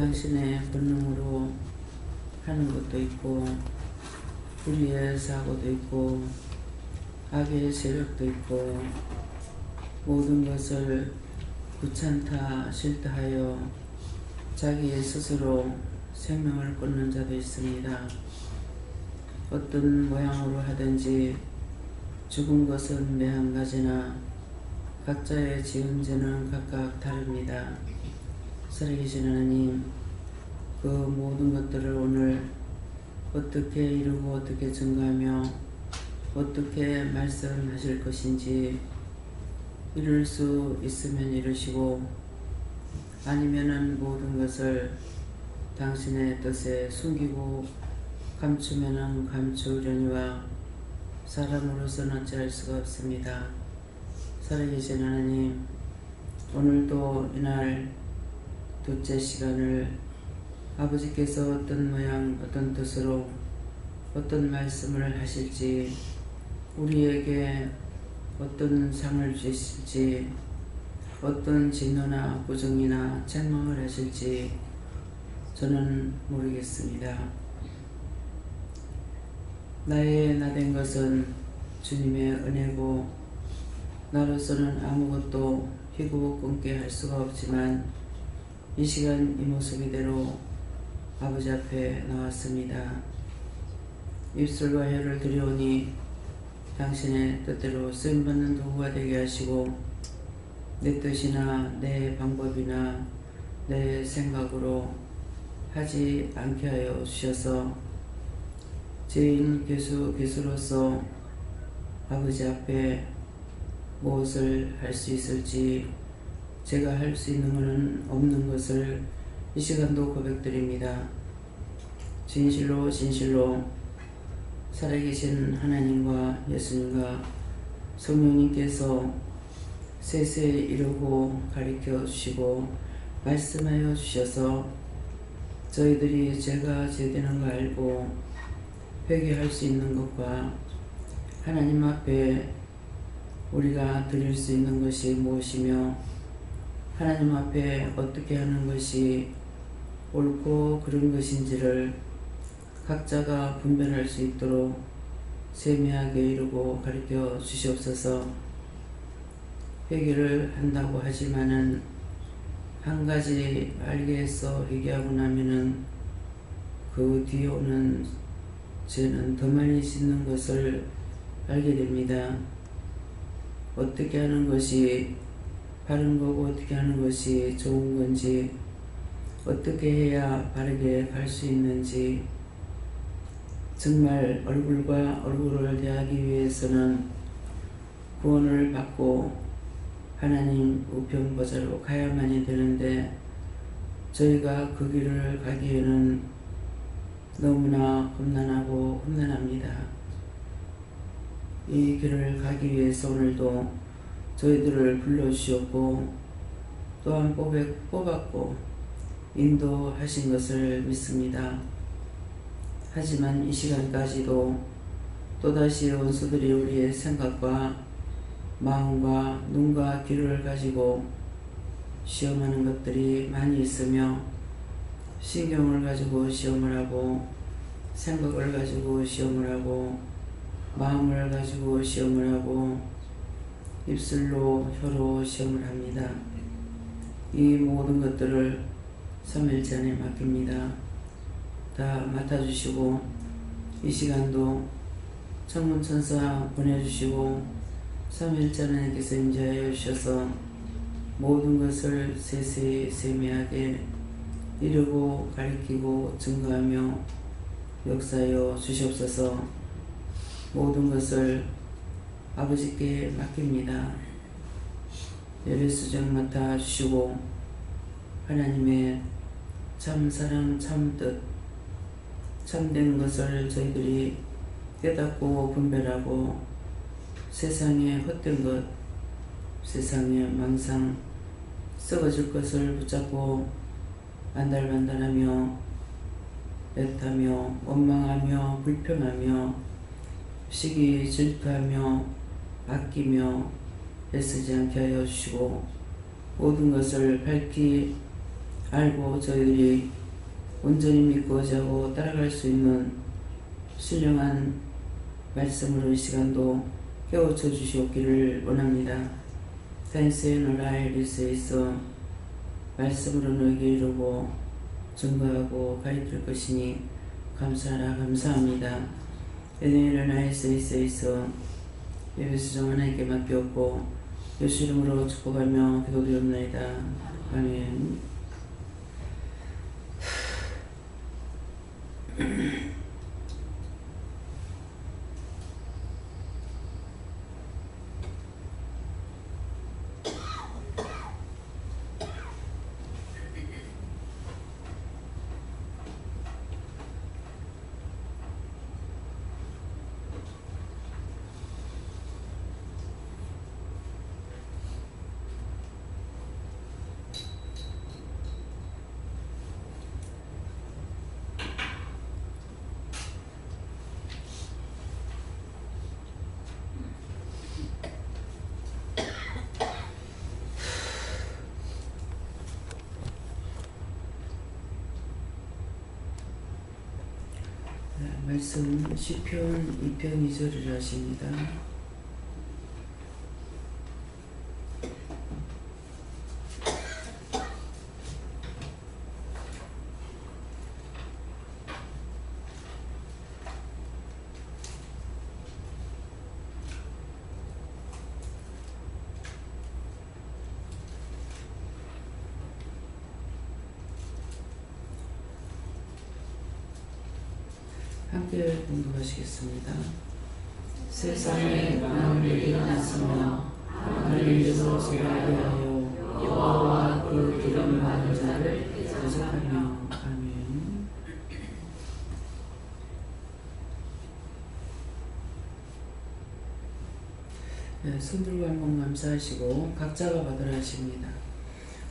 당신의 본능으로 하는 것도 있고 불의의 사고도 있고 악의 세력도 있고 모든 것을 귀찮다 싫다 하여 자기 스스로 생명을 끊는 자도 있습니다. 어떤 모양으로 하든지 죽은 것은 매 한 가지나 각자의 지은 죄는 각각 다릅니다. 살아계신 하나님, 그 모든 것들을 오늘 어떻게 이루고 어떻게 증거하며 어떻게 말씀하실 것인지 이룰 수 있으면 이루시고 아니면은 모든 것을 당신의 뜻에 숨기고 감추면은 감추려니와 사람으로서는 어찌할 수가 없습니다. 살아계신 하나님, 오늘도 이날 둘째 시간을 아버지께서 어떤 모양 어떤 뜻으로 어떤 말씀을 하실지 우리에게 어떤 상을 주실지 어떤 진노나 부정이나 책망을 하실지 저는 모르겠습니다. 나의 나된 것은 주님의 은혜고 나로서는 아무것도 희고 끊게 할 수가 없지만 이 시간 이 모습 이대로 아버지 앞에 나왔습니다. 입술과 혀를 드려오니 당신의 뜻대로 쓰임받는 도구가 되게 하시고 내 뜻이나 내 방법이나 내 생각으로 하지 않게 하여 주셔서 죄인 괴수로서 아버지 앞에 무엇을 할 수 있을지 제가 할 수 있는 것은 없는 것을 이 시간도 고백드립니다. 진실로 살아계신 하나님과 예수님과 성령님께서 세세히 이루고 가르쳐 주시고 말씀하여 주셔서 저희들이 죄가 죄되는 거 알고 회개할 수 있는 것과 하나님 앞에 우리가 드릴 수 있는 것이 무엇이며 하나님 앞에 어떻게 하는 것이 옳고 그른 것인지를 각자가 분별할 수 있도록 세미하게 이루고 가르쳐 주시옵소서. 회개를 한다고 하지만은 한 가지 알게 해서 회개하고 나면은 그 뒤에 오는 죄는 더 많이 짓는 것을 알게 됩니다. 어떻게 하는 것이 바른 거고 어떻게 하는 것이 좋은 건지 어떻게 해야 바르게 갈 수 있는지 정말 얼굴과 얼굴을 대하기 위해서는 구원을 받고 하나님 우편보좌로 가야만이 되는데 저희가 그 길을 가기에는 너무나 험난하고 험난합니다. 이 길을 가기 위해서 오늘도 저희들을 불러주셨고 또한 뽑았고 인도하신 것을 믿습니다. 하지만 이 시간까지도 또다시 원수들이 우리의 생각과 마음과 눈과 귀를 가지고 시험하는 것들이 많이 있으며 신경을 가지고 시험을 하고 생각을 가지고 시험을 하고 마음을 가지고 시험을 하고 입술로 혀로 시험을 합니다. 이 모든 것들을 3일째 안에 맡깁니다. 다 맡아주시고 이 시간도 천문천사 보내주시고 3일째 하나님께서 임재하여 주셔서 모든 것을 세세히 세미하게 이루고 가리키고 증거하며 역사하여 주시옵소서. 모든 것을 아버지께 맡깁니다. 예배수정 맡아주시고 하나님의 참사랑 참뜻 참된 것을 저희들이 깨닫고 분별하고 세상의 헛된 것 세상의 망상 썩어질 것을 붙잡고 안달반달하며 애타며 원망하며 불평하며 시기 질투하며 아끼며 애쓰지 않게 하여 주시고 모든 것을 밝히 알고 저희들이 온전히 믿고 의지하고 따라갈 수 있는 신령한 말씀으로 이 시간도 깨우쳐 주시옵기를 원합니다. 단세의 라일리스에 있어 말씀으로 너에게 이루고 증거하고 가르칠 것이니 감사하라 감사합니다. 에덴의 라일리스에 있어 예배수정 하나님께 맡겼고 예수 이름으로 축복하며 기도드리옵나이다. 아멘. 말씀 시편 2편 2절을 하십니다. 함께 공부하시겠습니다. 세상에 만왕을 일어났으며 하늘에서 제하여 여호와와 그 기름 많은 자를 대적하며 아멘. 네, 손들고 한번 감사하시고 각자가 받으라 하십니다.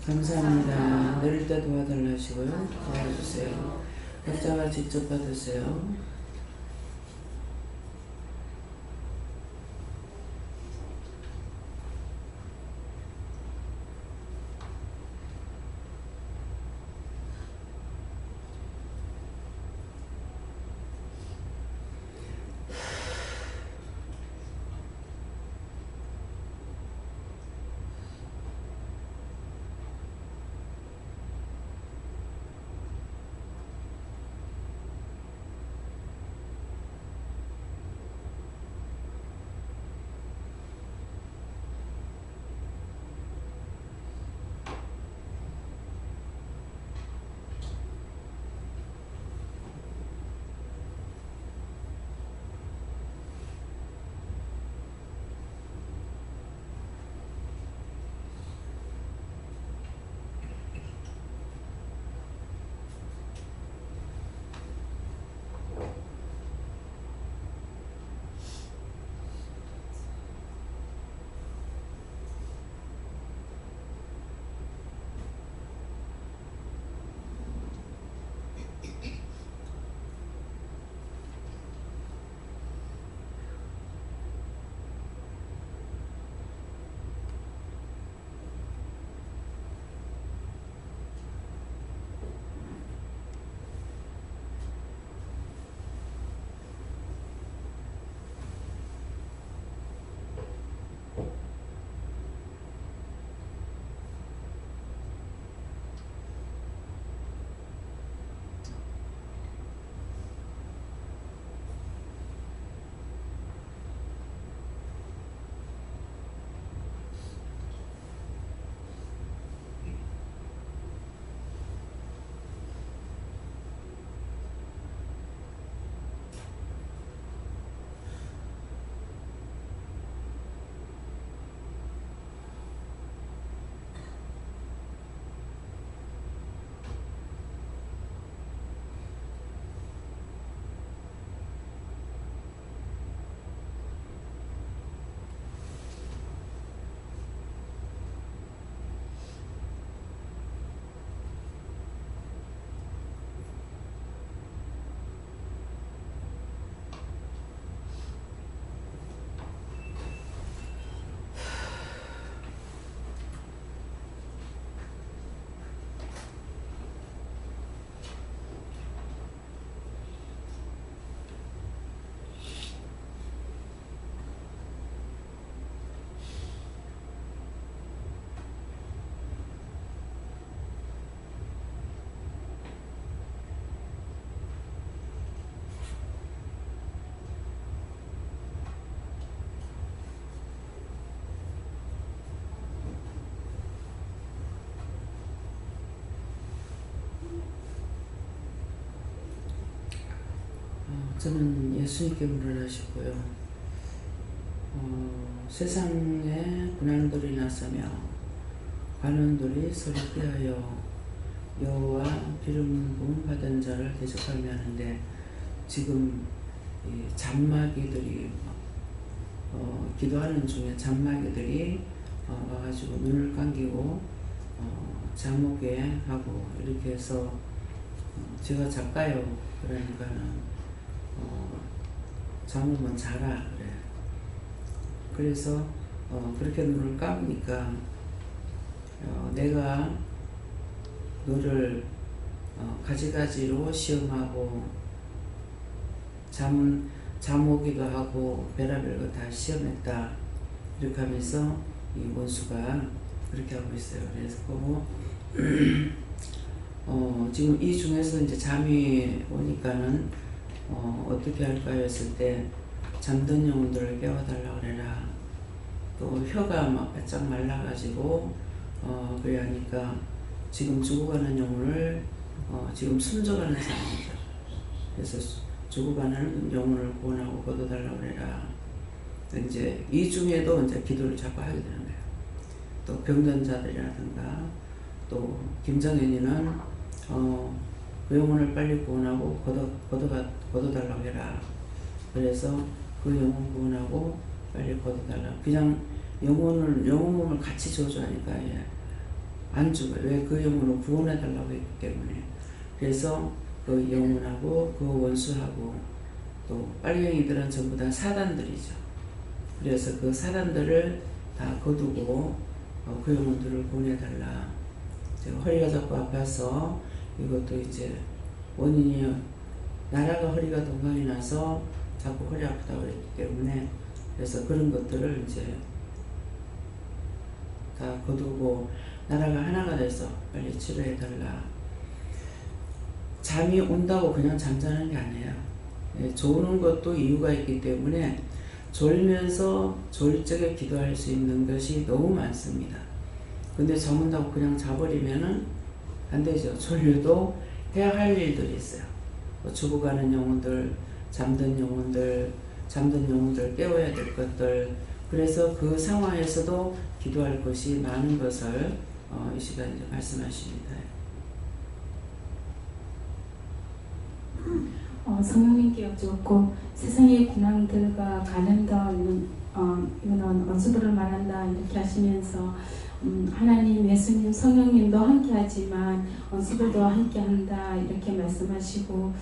감사합니다. 내릴 때 도와달라 하시고요. 도와주세요. 각자가 직접 받으세요. 저는 예수님께 물어나셨고요. 세상에 군왕들이 나서며 관원들이 서로 꾀하여 여호와 기름 부음 받은 자를 대적하며 하는데, 지금 이 잔마귀들이 기도하는 중에 잔마귀들이 와가지고 눈을 감기고 잠오게 하고 이렇게 해서 제가 작가요. 그러니까는 잠오면 자라 그래. 그래서 그렇게 눈을 감으니까 내가 너를 가지가지로 시험하고 잠오기도 하고 별의별 거 다 시험했다 이렇게 하면서 이 원수가 그렇게 하고 있어요. 그래서 지금 이 중에서 이제 잠이 오니까는 어떻게 할까요 했을 때, 잠든 영혼들을 깨워달라 그래라. 또 혀가 막 바짝 말라가지고 그래 하니까 지금 죽어가는 영혼을 지금 숨져가는 사람이죠. 그래서 죽어가는 영혼을 구원하고 거둬달라 그래라. 이제 이 중에도 이제 기도를 자꾸 하게 되는 거예요. 또 병든 자들이라든가, 또 김정현이는 그 영혼을 빨리 구원하고 거둬달라고 해라. 그래서 그 영혼 구원하고 빨리 거둬달라. 그냥 영혼 몸을 같이 저주하니까 안 죽어요. 왜? 그 영혼을 구원해달라고 했기 때문에. 그래서 그 영혼하고 그 원수하고 또 빨갱이들은 전부 다 사단들이죠. 그래서 그 사단들을 다 거두고 그 영혼들을 보내달라. 제가 허리가 자꾸 아파서, 이것도 이제 원인이 나라가 허리가 동강이 나서 자꾸 허리 아프다고 그랬기 때문에, 그래서 그런 것들을 이제 다 거두고 나라가 하나가 돼서 빨리 치료해달라. 잠이 온다고 그냥 잠자는 게 아니에요. 조는 것도 이유가 있기 때문에 졸면서 졸 적에 기도할 수 있는 것이 너무 많습니다. 근데 잠 온다고 그냥 자버리면은 안 되죠. 졸려도 해야 할 일들이 있어요. 죽어가는 영혼들, 잠든 영혼들 깨워야 될 것들. 그래서 그 상황에서도 기도할 것이 많은 것을 이 시간에 말씀하십니다. 성령님께 여쭙고, 세상의 군왕들과 가난다, 이거는 원수들을 말한다 이렇게 하시면서 하나님, 예수님, 성령님도 함께하지만 원수들도 함께한다 이렇게 말씀하시고,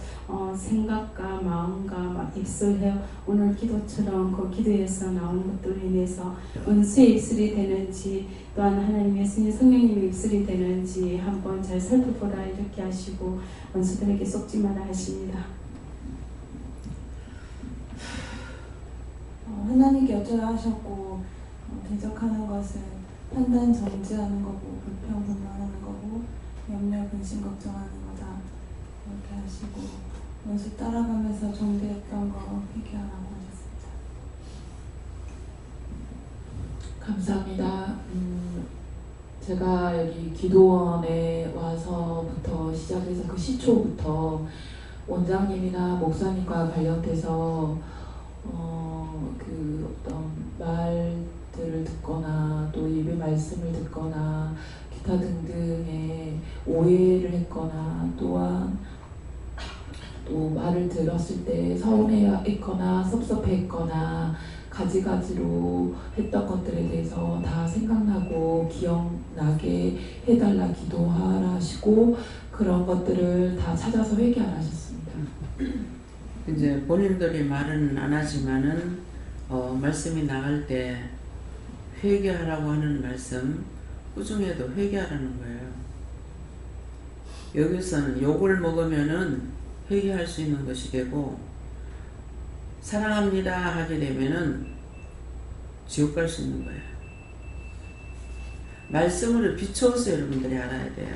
생각과 마음과 입술해 오늘 기도처럼 그 기도에서 나오는 것들로 인해서 원수의 입술이 되는지, 또한 하나님, 예수님, 성령님의 입술이 되는지 한번 잘 살펴보라 이렇게 하시고 원수들에게 속지 마라 하십니다. 하나님께 여쭤라 하셨고, 대적하는 것은 판단 정지하는 거고, 불평 불만하는 거고, 염려 근심 걱정하는 거다 이렇게 하시고, 원수 따라가면서 정죄했던 거 회개하라고 하셨습니다. 감사합니다. 제가 여기 기도원에 와서부터 시작해서 그 시초부터 원장님이나 목사님과 관련돼서 그 어떤 말들을 듣거나 또 예배 말씀을 듣거나 기타 등등의 오해를 했거나, 또한 또 말을 들었을 때 서운해했거나 섭섭했거나 가지가지로 했던 것들에 대해서 다 생각나고 기억나게 해달라 기도하라 하시고, 그런 것들을 다 찾아서 회개하라 하셨습니다. 이제 본인들이 말은 안 하지만은 말씀이 나갈 때 회개하라고 하는 말씀, 그 중에도 회개하라는 거예요. 여기서는 욕을 먹으면은 회개할 수 있는 것이 되고, 사랑합니다 하게 되면은 지옥 갈 수 있는 거예요. 말씀으로 비추어서 여러분들이 알아야 돼요.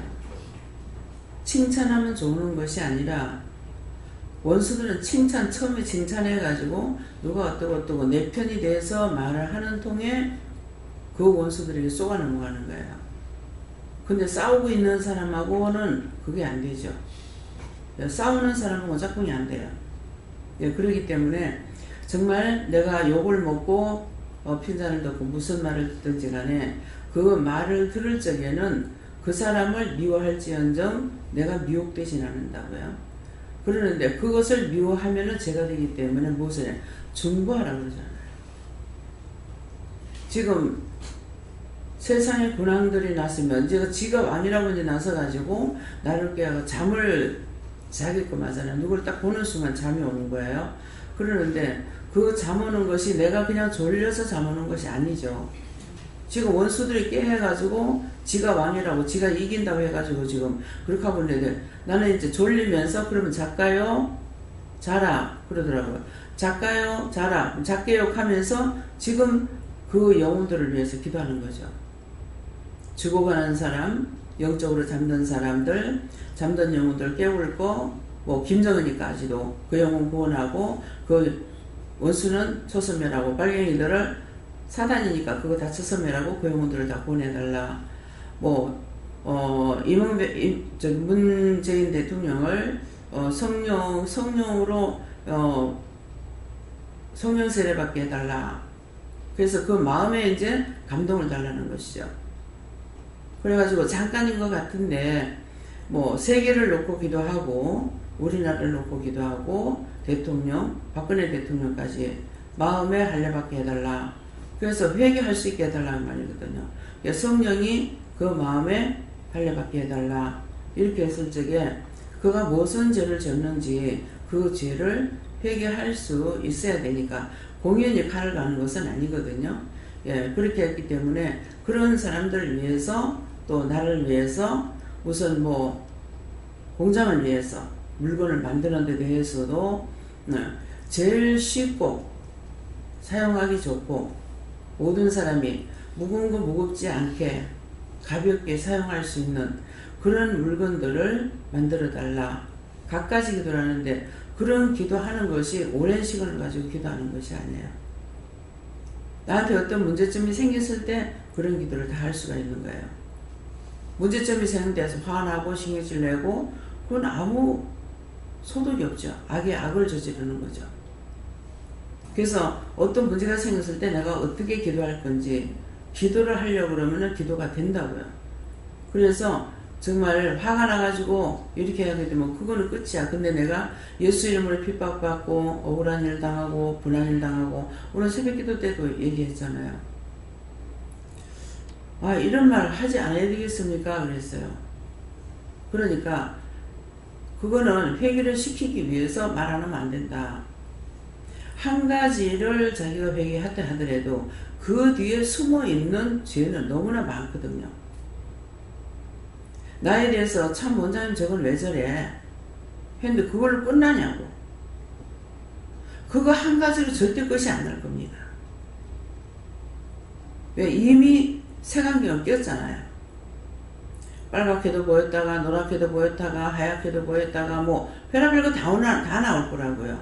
칭찬하면 좋은 것이 아니라, 원수들은 처음에 칭찬해가지고 누가 어떠고 내 편이 돼서 말을 하는 통에 그 원수들에게 쏘아 넘어가는 거예요. 근데 싸우고 있는 사람하고는 그게 안 되죠. 싸우는 사람은 짝꿍이 안 돼요. 예, 그렇기 때문에 정말 내가 욕을 먹고 핀잔을 듣고 무슨 말을 듣든지 간에 그 말을 들을 적에는 그 사람을 미워할지언정 내가 미혹되진 않는다고요. 그러는데 그것을 미워하면은 죄가 되기 때문에 무엇을 해? 중보하라고 그러잖아요. 지금 세상에 군왕들이 났으면 이제 지가 왕이라고 이제 나서가지고 나를 깨고 잠을 자게끔 하잖아요. 누구를 딱 보는 순간 잠이 오는 거예요. 그러는데 그 잠 오는 것이 내가 그냥 졸려서 잠 오는 것이 아니죠. 지금 원수들이 깨해가지고 지가 왕이라고 지가 이긴다고 해가지고 지금 그렇게 하고 있는데 나는 이제 졸리면서 그러면 작가요 자라 그러더라고요. 작가요 자라 작게요 하면서 지금 그 영혼들을 위해서 기도하는 거죠. 죽어가는 사람, 영적으로 잠든 사람들, 잠든 영혼들 깨울 거, 뭐 김정은이까지도 그 영혼 구원하고 그 원수는 초소멸하고 빨갱이들을 사단이니까 그거 다 초소멸하고 그 영혼들을 다 구원해달라. 뭐 문재인 대통령을 성령으로 성령 세례받게 해달라. 그래서 그 마음에 이제 감동을 달라는 것이죠. 그래가지고 잠깐인 것 같은데 뭐 세계를 놓고 기도하고 우리나라를 놓고 기도하고 대통령 박근혜 대통령까지 마음에 할례받게 해달라. 그래서 회개할 수 있게 해달라는 말이거든요. 성령이 그 마음에 할례받게 해달라. 이렇게 했을 적에 그가 무슨 죄를 졌는지 그 죄를 회개할 수 있어야 되니까 공연히 칼을 가는 것은 아니거든요. 예, 그렇게 했기 때문에 그런 사람들을 위해서 또 나를 위해서 우선 뭐 공장을 위해서 물건을 만드는 데 대해서도 제일 쉽고 사용하기 좋고 모든 사람이 무거운 거 무겁지 않게 가볍게 사용할 수 있는 그런 물건들을 만들어 달라. 갖가지 기도를 하는데 그런 기도하는 것이 오랜 시간을 가지고 기도하는 것이 아니에요. 나한테 어떤 문제점이 생겼을 때 그런 기도를 다 할 수가 있는 거예요. 문제점이 생겨서 화나고 신경질 내고 그건 아무 소득이 없죠. 악에 악을 저지르는 거죠. 그래서 어떤 문제가 생겼을 때 내가 어떻게 기도할 건지 기도를 하려고 그러면 기도가 된다고요. 그래서 정말 화가 나가지고 이렇게 하게 되면 그거는 끝이야. 근데 내가 예수 이름으로 핍박받고 억울한 일 당하고 분한 일 당하고 오늘 새벽기도 때도 얘기했잖아요. 아 이런 말 하지 않아야 되겠습니까? 그랬어요. 그러니까 그거는 회개를 시키기 위해서 말 안 하면 안 된다. 한 가지를 자기가 회개하다 하더라도 그 뒤에 숨어있는 죄는 너무나 많거든요. 나에 대해서 참 원장님 저건 왜 저래? 했는데 그걸로 끝나냐고. 그거 한 가지로 절대 끝이 안 날 겁니다. 왜? 이미 색안경을 꼈잖아요. 빨갛게도 보였다가 노랗게도 보였다가 하얗게도 보였다가 뭐 별의별 거 다 나올 거라고요.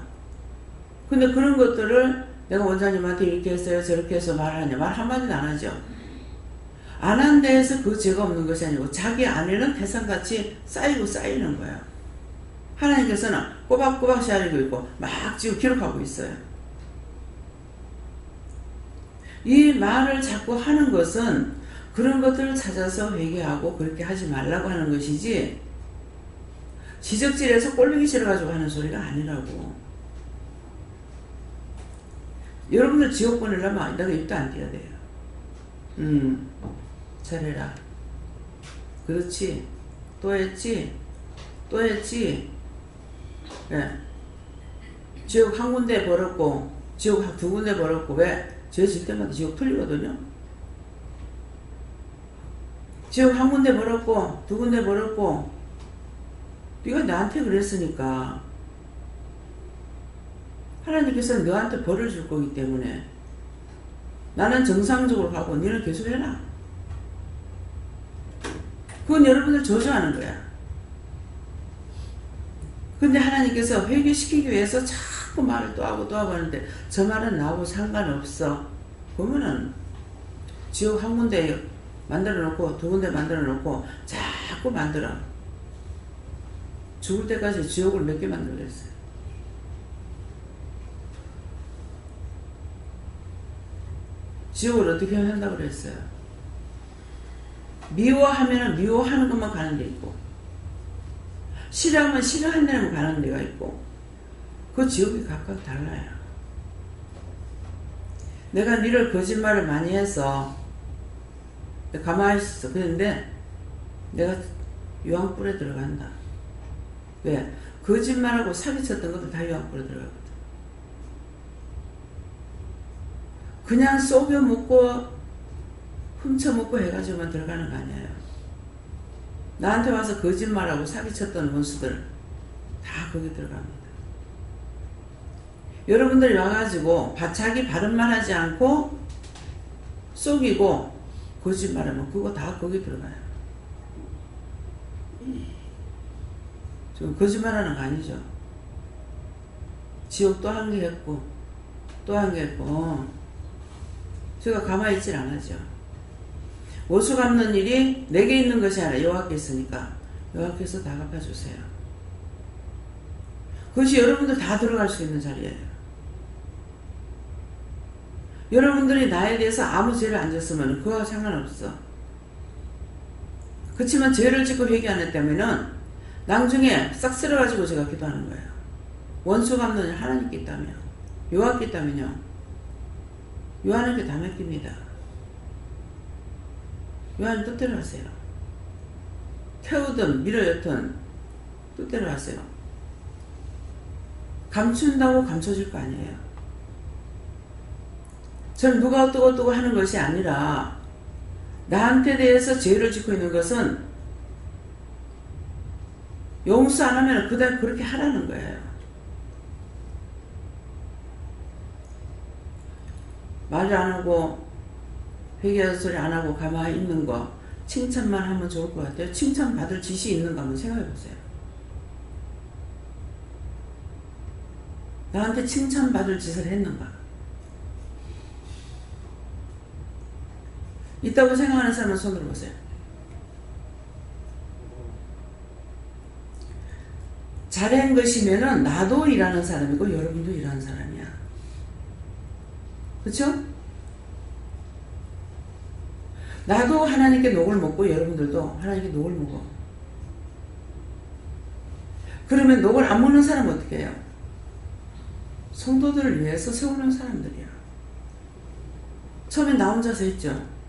근데 그런 것들을 내가 원장님한테 이렇게 했어요 저렇게 해서 말하냐. 말 한마디도 안 하죠. 안 한 데에서 그 죄가 없는 것이 아니고 자기 안에는 태산같이 쌓이는 거예요. 하나님께서는 꼬박꼬박 시아리고 있고 막 지금 기록하고 있어요. 이 말을 자꾸 하는 것은 그런 것들을 찾아서 회개하고 그렇게 하지 말라고 하는 것이지 지적질해서 꼴보기 싫어가지고 하는 소리가 아니라고. 여러분들 지옥 보내려면 내가 입도 안 띄어야 돼요. 잘해라. 그렇지. 또 했지. 또 했지. 예. 지옥 한 군데 벌었고 지옥 두 군데 벌었고 왜? 죄 질 때마다 지옥 틀리거든요. 지옥 한 군데 벌었고 두 군데 벌었고 네가 나한테 그랬으니까 하나님께서는 너한테 벌을 줄 거기 때문에 나는 정상적으로 가고 너는 계속 해라. 그건 여러분들 저주하는 거야. 근데 하나님께서 회개시키기 위해서 자꾸 말을 또 하고 하는데 저 말은 나하고 상관없어. 그러면은 지옥 한 군데 만들어 놓고 두 군데 만들어 놓고 자꾸 만들어. 죽을 때까지 지옥을 몇 개 만들었어요. 지옥을 어떻게 한다고 그랬어요? 미워하면 미워하는 것만 가는 데 있고, 싫어하면 싫어하는 데만 가는 데가 있고, 그 지옥이 각각 달라요. 내가 니를 거짓말을 많이 해서 가만히 있어. 그런데 내가 유황불에 들어간다. 왜? 거짓말하고 사기쳤던 것도 다 유황불에 들어가거든. 그냥 속여먹고 훔쳐먹고 해가지고만 들어가는 거 아니에요. 나한테 와서 거짓말하고 사기쳤던 원수들 다 거기 들어갑니다. 여러분들이 와가지고 자기 바른말 하지 않고 속이고 거짓말하면 그거 다 거기 들어가요. 지금 거짓말하는 거 아니죠. 지옥 또 한 개 했고 또 한 개 했고 제가 가만히 있질 않았죠. 원수 갚는 일이 내게 있는 것이 아니라 여호와께 있으니까 여호와께서 다 갚아주세요. 그것이 여러분들 다 들어갈 수 있는 자리예요. 여러분들이 나에 대해서 아무 죄를 안 졌으면 그거와 상관없어. 그렇지만 죄를 짓고 회개 안 했다면은 나중에 싹 쓸어가지고 제가 기도하는 거예요. 원수 갚는 일 하나님께 있다며, 여호와께 있다면요, 요한에게 다 맡깁니다. 요한은 뜻대로 하세요. 태우든 밀어였든 뜻대로 하세요. 감춘다고 감춰질 거 아니에요. 저는 누가 어떠고 하는 것이 아니라 나한테 대해서 죄를 짓고 있는 것은 용서 안 하면 그다음 그렇게 하라는 거예요. 말을 안 하고 회개하는 소리 안 하고 가만히 있는 거 칭찬만 하면 좋을 것 같아요. 칭찬 받을 짓이 있는가 한번 생각해 보세요. 나한테 칭찬 받을 짓을 했는가? 있다고 생각하는 사람은 손 들어보세요. 잘한 것이면은 나도 일하는 사람이고 여러분도 일하는 사람이야. 그렇죠? 나도 하나님께 녹을 먹고 여러분들도 하나님께 녹을 먹어. 그러면 녹을 안 먹는 사람은 어떻게 해요? 성도들을 위해서 세우는 사람들이야. 처음에 나 혼자서 했죠.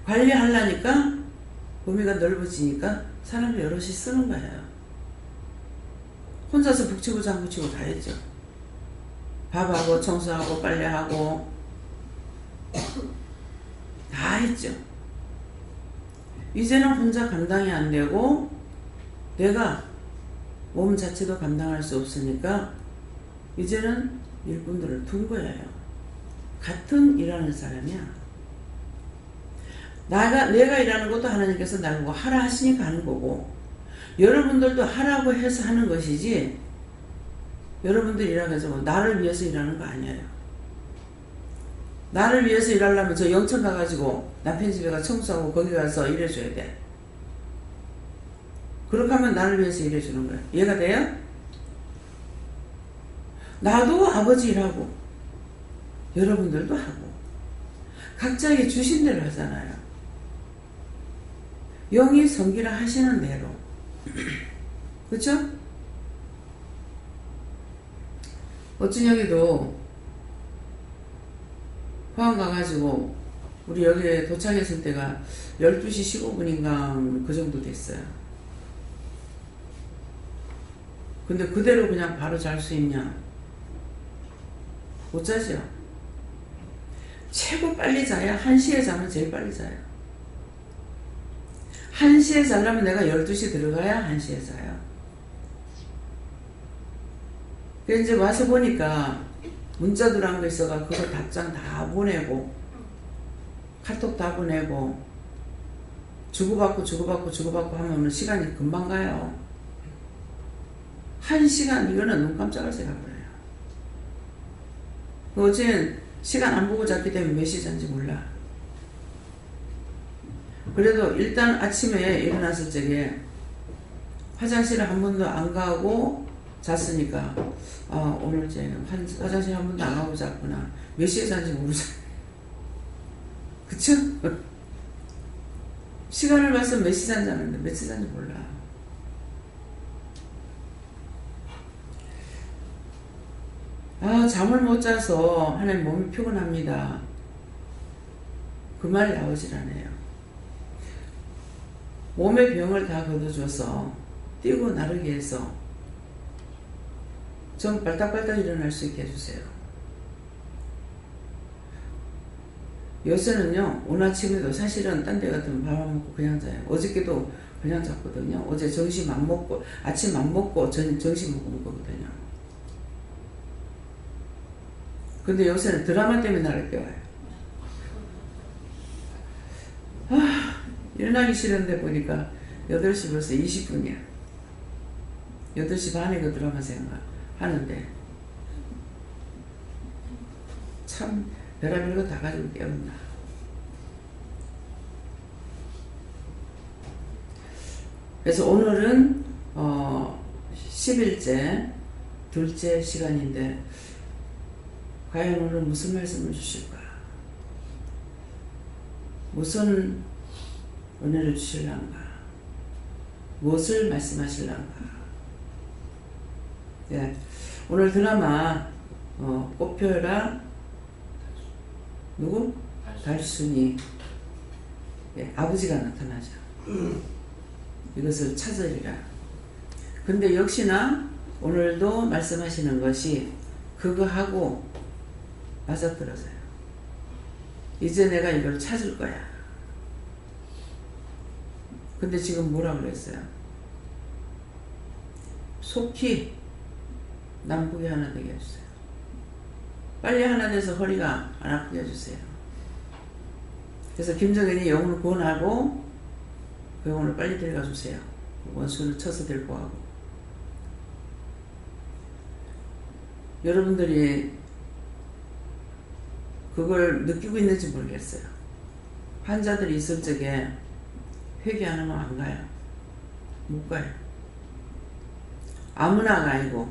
관리하려니까 범위가 넓어지니까 사람을 여럿이 쓰는 거예요. 혼자서 북치고 장구치고 다 했죠. 밥하고 청소하고 빨래하고 다 했죠. 이제는 혼자 감당이 안 되고 내가 몸 자체도 감당할 수 없으니까 이제는 일꾼들을 둔 거예요. 같은 일하는 사람이야. 내가 일하는 것도 하나님께서 나보고 하라 하시니까 하는 거고, 여러분들도 하라고 해서 하는 것이지, 여러분들 일하고 해서 뭐 나를 위해서 일하는 거 아니에요. 나를 위해서 일하려면 저 영천 가가지고 남편 집에 가 청소하고 거기 가서 일해줘야 돼. 그렇게 하면 나를 위해서 일해주는 거예요. 이해가 돼요? 나도 아버지 일하고 여러분들도 하고 각자에게 주신 대로 하잖아요. 영이 섬기라 하시는 대로. 그렇죠? 어찌냐기도 포항 가가지고 우리 여기에 도착했을 때가 12시 15분인가 그 정도 됐어요. 근데 그대로 그냥 바로 잘 수 있냐? 못 자죠. 최고 빨리 자야 1시에 자면 제일 빨리 자요. 1시에 자려면 내가 12시 들어가야 1시에 자요. 그래서 이제 와서 보니까 문자 들어간 거 있어가 그거 답장 다 보내고 카톡 다 보내고 주고받고 하면 시간이 금방 가요. 1시간 이거는 눈 깜짝할 새가 버려요. 어제는 시간 안 보고 잤기 때문에 몇 시에 잔지 몰라. 그래도 일단 아침에 일어났을 적에 화장실을 한 번도 안 가고 잤으니까 오늘 쟤는 화장실 한 번도 안 가고 잤구나. 몇 시에 잔지 모르잖아. 그쵸? 시간을 봐서 몇 시 잔다는데 몇 시 잔지 몰라. 잠을 못 자서 하나님 몸이 피곤합니다. 그 말 나오질 않아요. 몸의 병을 다 걷어줘서 뛰고 나르게 해서 좀 빨딱빨딱 일어날 수 있게 해주세요. 요새는요, 오늘 아침에도 사실은 딴 데 같으면 밥 안 먹고 그냥 자요. 어저께도 그냥 잤거든요. 어제 점심 안 먹고, 아침 안 먹고 점심 먹고 먹거든요. 근데 요새는 드라마 때문에 나를 깨워요. 일어나기 싫은데 보니까 8시 벌써 20분이야. 8시 반에 그 드라마 생각하는데 참 별의별 거 다 가지고 깨웠나. 그래서 오늘은 10일째 둘째 시간인데 과연 오늘 무슨 말씀을 주실까? 무슨 은혜를 주실란가? 무엇을 말씀하실란가? 네, 오늘 드라마 꽃표라 누구? 달순이. 네, 아버지가 나타나죠. 이것을 찾으리라. 근데 역시나 오늘도 말씀하시는 것이 그거하고 맞아떨어져요. 이제 내가 이걸 찾을 거야. 근데 지금 뭐라 그랬어요? 속히 남북이 하나 되게 해주세요. 빨리 하나 돼서 허리가 안 아프게 해주세요. 그래서 김정은이 영혼을 구원하고 그 영혼을 빨리 데려가 주세요. 원수를 쳐서 데리고 가고. 여러분들이 그걸 느끼고 있는지 모르겠어요. 환자들이 있을 적에 회개 안 하면 안 가요. 못 가요. 아무나가 아니고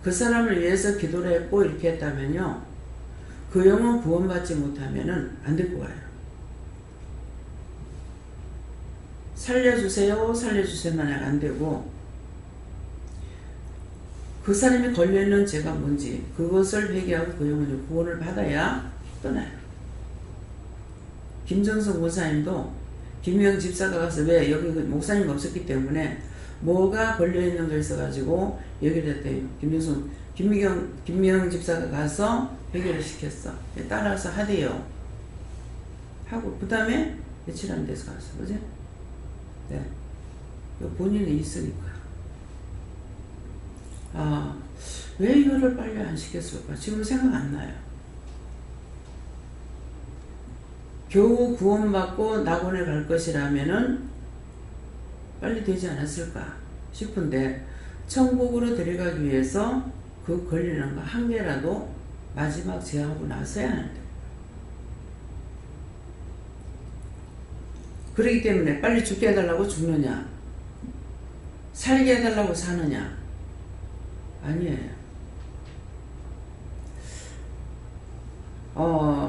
그 사람을 위해서 기도를 했고 이렇게 했다면요, 그 영혼 구원받지 못하면은 안 데리고 가요. 살려주세요, 살려주세요만 안 되고 그 사람이 걸려있는 죄가 뭔지 그것을 회개하고 그 영혼이 구원을 받아야 떠나요. 김정성 목사님도 김영 집사가 가서 왜 여기 목사님 없었기 때문에 뭐가 걸려있는 거 있어가지고 여기를 했대요. 김명 집사가 가서 해결을 시켰어. 따라서 하대요. 하고 그 다음에 며칠 안 돼서 갔어. 그지? 네. 본인이 있으니까. 왜 이거를 빨리 안 시켰을까? 지금 생각 안 나요. 겨우 구원받고 낙원에 갈 것이라면은 빨리 되지 않았을까 싶은데, 천국으로 데려가기 위해서 그 걸리는 거 한 개라도 마지막 제하고 나서야 하는데, 그렇기 때문에 빨리 죽게 해달라고 죽느냐, 살게 해달라고 사느냐? 아니에요.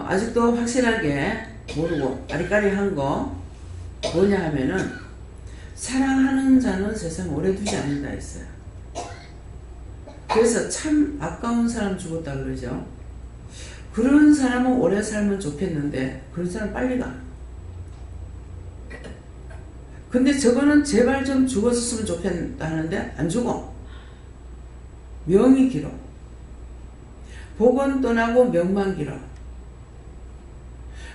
아직도 확실하게 모르고 아리까리한 거 뭐냐 하면은, 사랑하는 자는 세상 오래 두지 않는다 했어요. 그래서 참 아까운 사람 죽었다 그러죠. 그런 사람은 오래 살면 좋겠는데 그런 사람 빨리 가. 근데 저거는 제발 좀 죽었으면 좋겠다 하는데 안 죽어. 명이 길어. 복은 떠나고 명만 길어.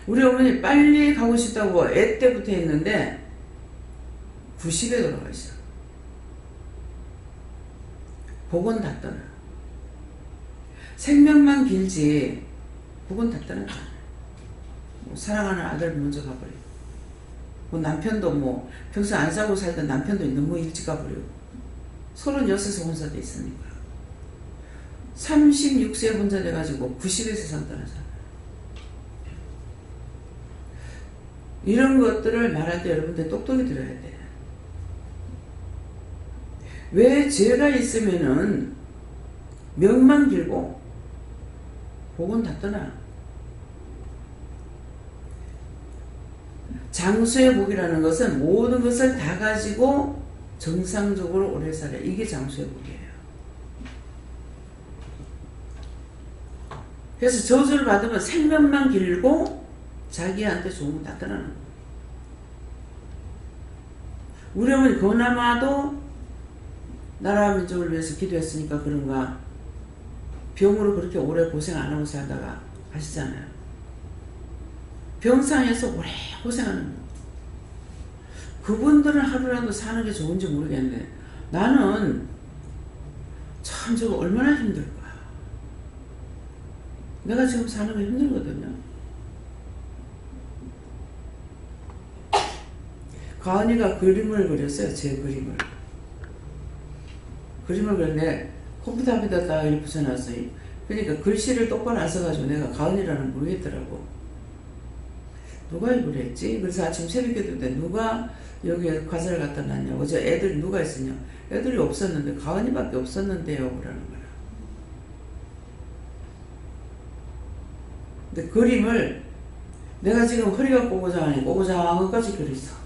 우리 어머니 빨리 가고 싶다고 애 때부터 했는데 90에 돌아가 있어. 복은 다 떠나. 생명만 길지 복은 다 떠나잖아. 사랑하는 아들 먼저 가버리고, 남편도 평소 안 싸고 살던 남편도 너무 일찍 가버리고, 36세 혼자 돼 있으니까 36세 혼자 돼가지고 90에 세상 떠나잖아. 이런 것들을 말할 때 여러분들 똑똑히 들어야 돼. 왜 죄가 있으면은 명만 길고 복은 다 떠나. 장수의 복이라는 것은 모든 것을 다 가지고 정상적으로 오래 살아요. 이게 장수의 복이에요. 그래서 저주를 받으면 생명만 길고 자기한테 좋은 거 다 떠나는 거예요. 우리 어머니 그나마도 나라 민족을 위해서 기도했으니까 그런가 병으로 그렇게 오래 고생 안 하고 살다가 하시잖아요. 병상에서 오래 고생하는 거. 그분들은 하루라도 사는 게 좋은지 모르겠는데 나는 참 저거 얼마나 힘들까. 내가 지금 사는 거 힘들거든요. 가은이가 그림을 그렸어요. 제 그림을. 그림을 그렸는데 컴퓨터 앞에다 딱 이렇게 붙여놨어요. 그러니까 글씨를 똑바로 안 써가지고 내가 가은이라는 모르겠더라고. 누가 이걸 했지? 그래서 아침 새벽에 때 누가 여기에 과자를 갖다 놨냐고. 저 애들 누가 있었냐? 애들이 없었는데 가은이밖에 없었는데요. 그러는 거야. 근데 그림을 내가 지금 허리가 꼬고장까지 그렸어.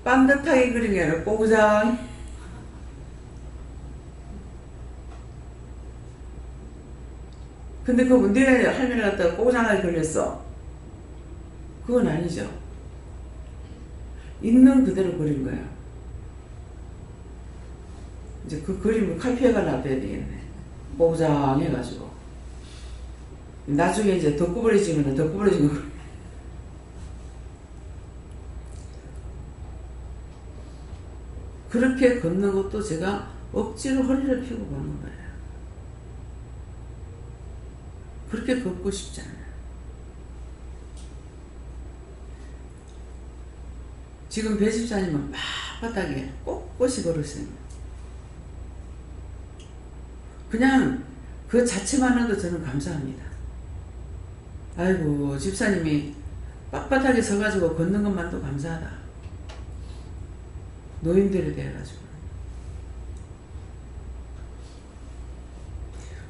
반듯하게 그린 게 아니라 꼬고장. 근데 그 문제가 할머니 갖다가 꼬고장하게 그렸어. 그건 아니죠. 있는 그대로 그린 거야. 이제 그 그림을 칼피해가 놔둬야 되겠네. 꼬고장 해가지고. 나중에 이제 더 구부러지면 더 구부러진 거. 그렇게 걷는 것도 제가 억지로 허리를 펴고 걷는 거예요. 그렇게 걷고 싶지 않아요. 지금 배집사님은 빳빳하게 꼿꼿이 걸으세요. 그냥 그 자체만으로도 저는 감사합니다. 아이고 집사님이 빳빳하게 서가지고 걷는 것만도 감사하다. 노인들이 돼가지고.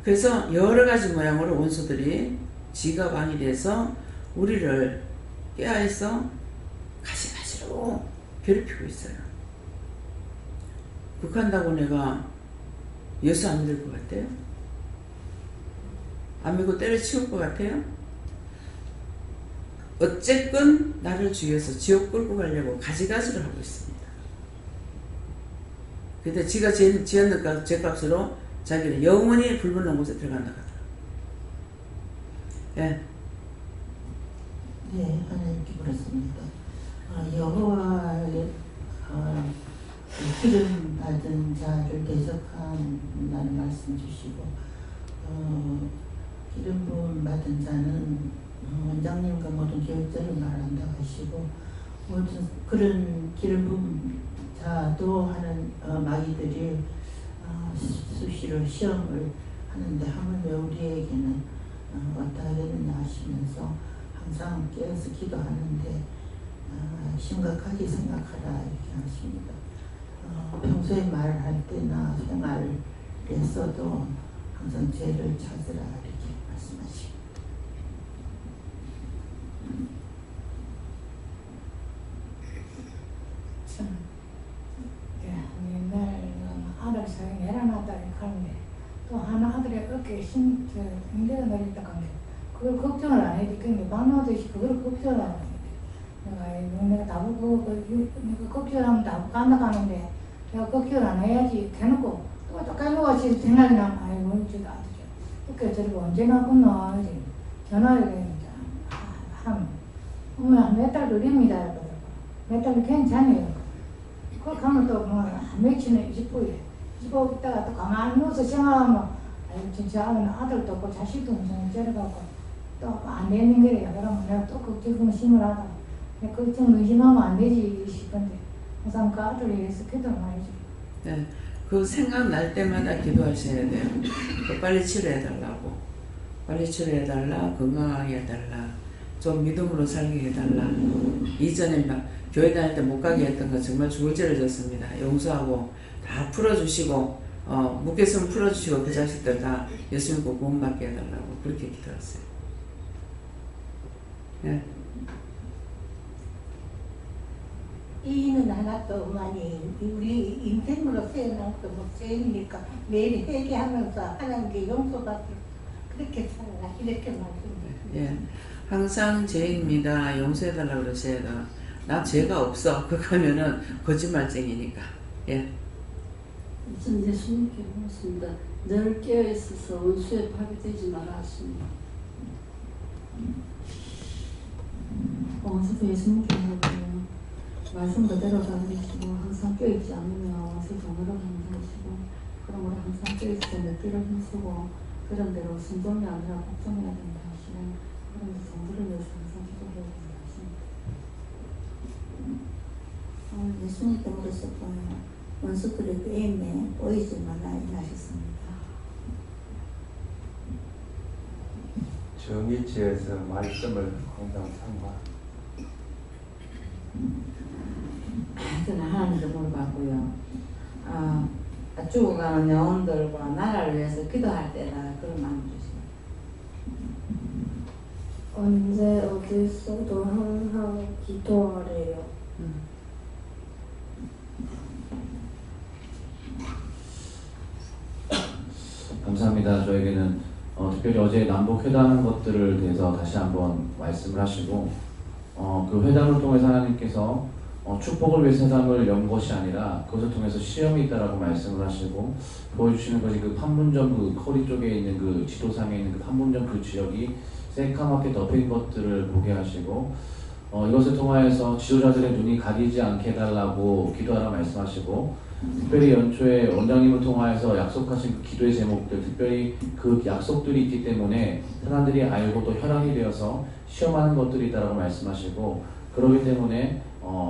그래서 여러가지 모양으로 원수들이 지가 방이 돼서 우리를 깨아해서 가시가시로 괴롭히고 있어요. 극한다고 내가 예수 안 믿을 것 같아요? 안 믿고 때려치울 것 같아요? 어쨌건 나를 죽여서 지옥 끌고 가려고 가지가지를 하고 있습니다. 근데 지가 지었는 죄값으로 자기는 영원히 불붙는 곳에 들어간다 하더라. 예. 네, 하나님께 물었습니다. 여호와의 기름 받은 자를 대적한다는 말씀 주시고 기름 부음 받은 자는 원장님과 모든 교육자를 말한다고 하시고 모든 그런 기름 부음 자도 하는 마귀들이 수시로 시험을 하는데 하물며 우리에게는 어떻게 되느냐 하시면서 항상 깨어서 기도하는데 심각하게 생각하라 이렇게 하십니다. 평소에 말할 때나 생활에서도 항상 죄를 찾으라 이렇게 말씀하십니다. 옛날에는 아들 사이 내려놨다 이렇게 하는데 또 하나 아들의 어깨에 힘대가 내렸다 간게 그걸 걱정을 안 해도 그게 막나듯이 그걸 걱정을 안 해. 내가 나보고 내가 걱정하면 나보고 간다가는데 내가 걱정을 안 해야지 대놓고 또 까먹어서 생각이 나면 아이고 저도 아들이 어깨 저리고 언제 나갔나 전화를 하면 어머니 몇 달 걸립니다 이러더라고. 몇 달 괜찮아요. 그걸 가면 또 뭐 며칠은 20분에 20분 있다가 또 가만히 누워서 생각하면 아유 진짜 아들도 없고 자식도 없고 저래갖고 또 안 되는 거래요. 그러면 내가 또 걱정심을 하다 걱정 의심하면 안 되지 싶은데 항상 그 아들을 위해서 기도를 많이 해줘. 네, 그 생각날 때마다 기도하셔야 돼요. 빨리 치료해달라고. 빨리 치료해달라. 건강하게 해달라. 좀 믿음으로 살게 해달라. 이전에 막 교회 다닐 때 못 가게 했던 거 정말 죽을 죄를 졌습니다. 용서하고 다 풀어주시고 묶였으면 풀어주시고 그 자식들 다 예수 믿고 구원받게 해달라고 그렇게 기도했어요. 네. 이는 하나도 많이 우리 인생으로 태어난 것도 못 죄이니까 매일 회개하면서 하나님께 용서받고 그렇게 살아라 이렇게 말씀드립니다. 예, 항상 죄인입니다. 용서해달라고 그러셔야 돼요. 나 죄가 없어. 그거 하면은 거짓말쟁이니까. 예. 전 예수님께 묻습니다. 늘 깨어있어서 원수에 파괴되지 마라 하십니다. 저도 예수님께 묻고요. 말씀 그대로 받으시고 항상 깨어있지 않으면 원수 정으로 행사하시고 그러므로 항상 깨어있어 늦기를 힘쓰고 그런 대로 순종이 아니라 복종해야 된다 하시는 그런 정도를 위해서 항상 기도해야 된다 하십니다. 예수님께 물으셨더니 원수들의 게임에 보이지 말라 하셨습니다. 정의지에서 말씀을 항상 참고 저는 하나님께 물어봤고요. 죽어가는 영혼들과 나라를 위해서 기도할 때다 그런 마음 주시고 언제 어디서도 항상 기도하래요. 감사합니다. 저에게는 특별히 어제 남북 회담한 것들을 대해서 다시 한번 말씀을 하시고 그 회담을 통해서 하나님께서 축복을 위해서 회담을 연 것이 아니라 그것을 통해서 시험이 있다라고 말씀을 하시고 보여주시는 것이 그 판문점 그 커리 쪽에 있는 그 지도상에 있는 그 판문점 그 지역이 새까맣게 덮인 것들을 보게 하시고 이것을 통하여서 지도자들의 눈이 가리지 않게 해달라고 기도하라 말씀하시고 특별히 연초에 원장님을 통하여서 약속하신 그 기도의 제목들 특별히 그 약속들이 있기 때문에 사람들이 알고 또 혈안이 되어서 시험하는 것들이 있다라고 말씀하시고 그렇기 때문에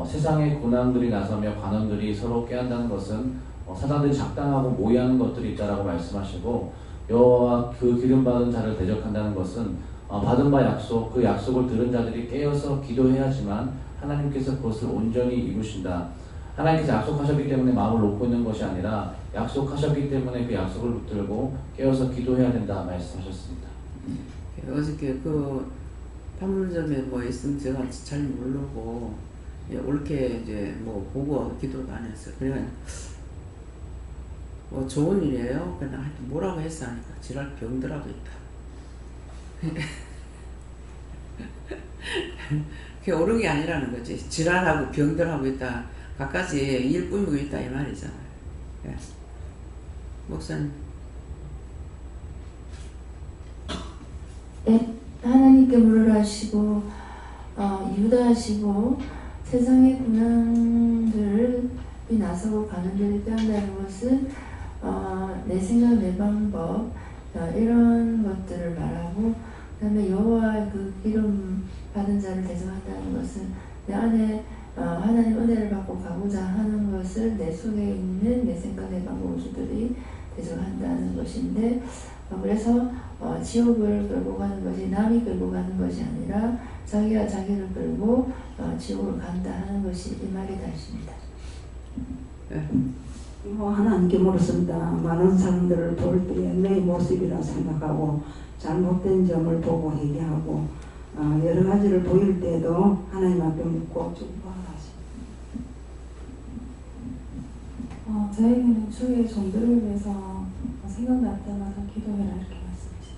세상의 고난들이 나서며 관원들이 서로 깨한다는 것은 사람들이 작당하고 모의하는 것들이 있다라고 말씀하시고 여호와 그 기름받은 자를 대적한다는 것은 받은 바 약속 그 약속을 들은 자들이 깨어서 기도해야지만 하나님께서 그것을 온전히 이루신다. 하나님께서 약속하셨기 때문에 마음을 놓고 있는 것이 아니라 약속하셨기 때문에 그 약속을 붙들고 깨어서 기도해야 된다 말씀하셨습니다. 어저께 그 판문점에 뭐 있으면 제가 잘 모르고 옳게 이제 뭐 보고 기도도 안 했어요. 그냥 뭐 좋은 일이에요. 그냥 하여튼 뭐라고 했어 하니까 지랄 병들하고 있다. 그게 옳은 게 아니라는 거지. 지랄하고 병들하고 있다. 갖가지 일 꾸미고 있다 이 말이잖아요. 예. 목사님. 네, 하나님께 물으라 하시고 유다하시고 세상의 고난들이 나서고 가는들이 빼앗는다는 것은 내 생각 내 방법 이런 것들을 말하고 그 다음에 여호와 그 기름 받은 자를 대적한다는 것은 내 안에 하나님 은혜를 받고 가고자 하는 것을 내 속에 있는 내 생각 내 방법 우주들이 대적한다는 것인데 그래서 지옥을 끌고 가는 것이 남이 끌고 가는 것이 아니라 자기가 자기를 끌고 지옥으로 간다 하는 것이 이 말이 다십니다. 하나님께 물었습니다. 많은 사람들을 볼 때에 내 모습이라 생각하고 잘못된 점을 보고 회개하고 여러 가지를 보일 때도 하나님 앞에 묻고 축복하라 하십니다. 저에게는 주의 종들을 위해서 생각날 때마다 기도해라 이렇게 말씀하십니다.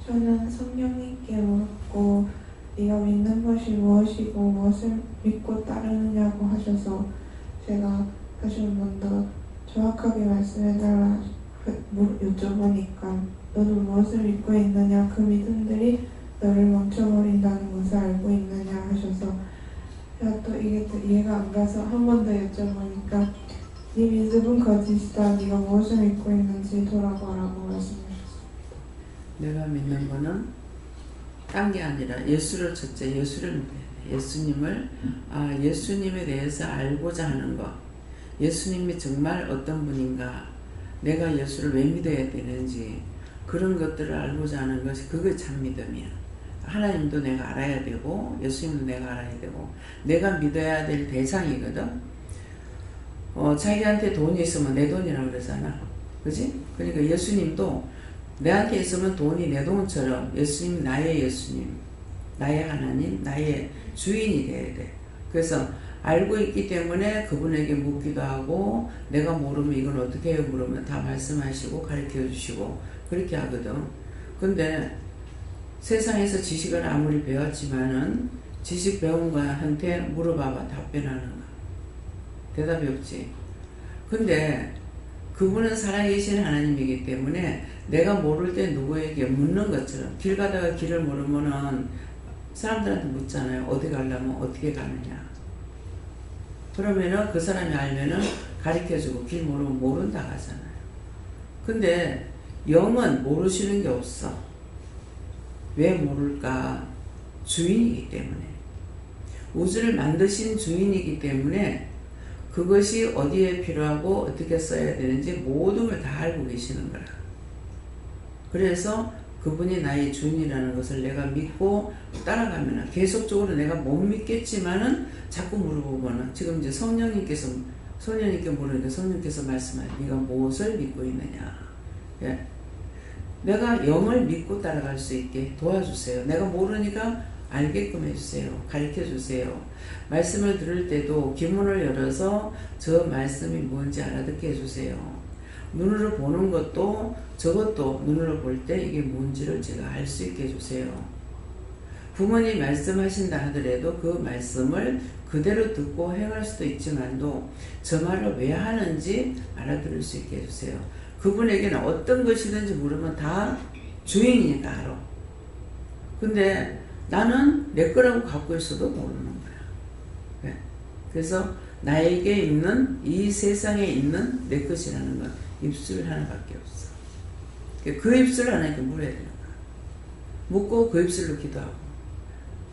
저는 성령님께 물었고 네가 믿는 것이 무엇이고 무엇을 믿고 따르느냐고 하셔서 제가 다시 한 번 더 정확하게 말씀해달라 여쭤보니까 너도 무엇을 믿고 있느냐 그 믿음들이 너를 멈춰버린다는 것을 알고 있느냐 하셔서 제가 또 이게 또 이해가 안 가서 한 번 더 여쭤보니까 네 믿음은 거짓이다. 네가 무엇을 믿고 있는지 돌아보라고 말씀하셨습니다. 내가 믿는 거는 딴 게 아니라 예수를 첫째 예수를 믿어야 돼. 예수님을 예수님에 대해서 알고자 하는 것. 예수님이 정말 어떤 분인가 내가 예수를 왜 믿어야 되는지 그런 것들을 알고자 하는 것이 그게 참 믿음이야. 하나님도 내가 알아야 되고 예수님도 내가 알아야 되고 내가 믿어야 될 대상이거든. 자기한테 돈이 있으면 내 돈이라고 그러잖아. 그지? 그러니까 예수님도 내한테 있으면 돈이 내 돈처럼 예수님이 나의 예수님 나의 하나님, 나의 주인이 돼야 돼. 그래서 알고 있기 때문에 그분에게 묻기도 하고, 내가 모르면 이건 어떻게 해요 물으면 다 말씀하시고 가르쳐 주시고 그렇게 하거든. 근데 세상에서 지식을 아무리 배웠지만은 지식 배운 거한테 물어봐봐 답변하는 거 대답이 없지. 근데 그분은 살아계신 하나님이기 때문에 내가 모를 때 누구에게 묻는 것처럼, 길 가다가 길을 모르면은 사람들한테 묻잖아요. 어디 가려면 어떻게 가느냐. 그러면은 그 사람이 알면은 가르쳐주고, 길 모르면 모른다 하잖아요. 근데 영은 모르시는 게 없어. 왜 모를까? 주인이기 때문에. 우주를 만드신 주인이기 때문에 그것이 어디에 필요하고 어떻게 써야 되는지 모든 걸 다 알고 계시는 거라. 그래서 그분이 나의 주인이라는 것을 내가 믿고 따라가면, 계속적으로 내가 못 믿겠지만은 자꾸 물어보거나, 지금 이제 성령님께 물으니까 성령님께서 말씀하세요. 네가 무엇을 믿고 있느냐. 예. 내가 영을 믿고 따라갈 수 있게 도와주세요. 내가 모르니까 알게끔 해주세요. 가르쳐주세요. 말씀을 들을 때도 기문을 열어서 저 말씀이 뭔지 알아듣게 해주세요. 눈으로 보는 것도 저것도 눈으로 볼 때 이게 뭔지를 제가 알 수 있게 해주세요. 부모님 말씀하신다 하더라도 그 말씀을 그대로 듣고 행할 수도 있지만도 저 말을 왜 하는지 알아들을 수 있게 해주세요. 그분에게는 어떤 것이든지 물으면 다 주인이니까 알아. 근데 나는 내 거라고 갖고 있어도 모르는 거야. 네. 그래서 나에게 있는, 이 세상에 있는 내 것이라는 건 입술 하나밖에 없어. 그 입술 하나에게 물어야 되는 거야. 묻고 그 입술로 기도하고.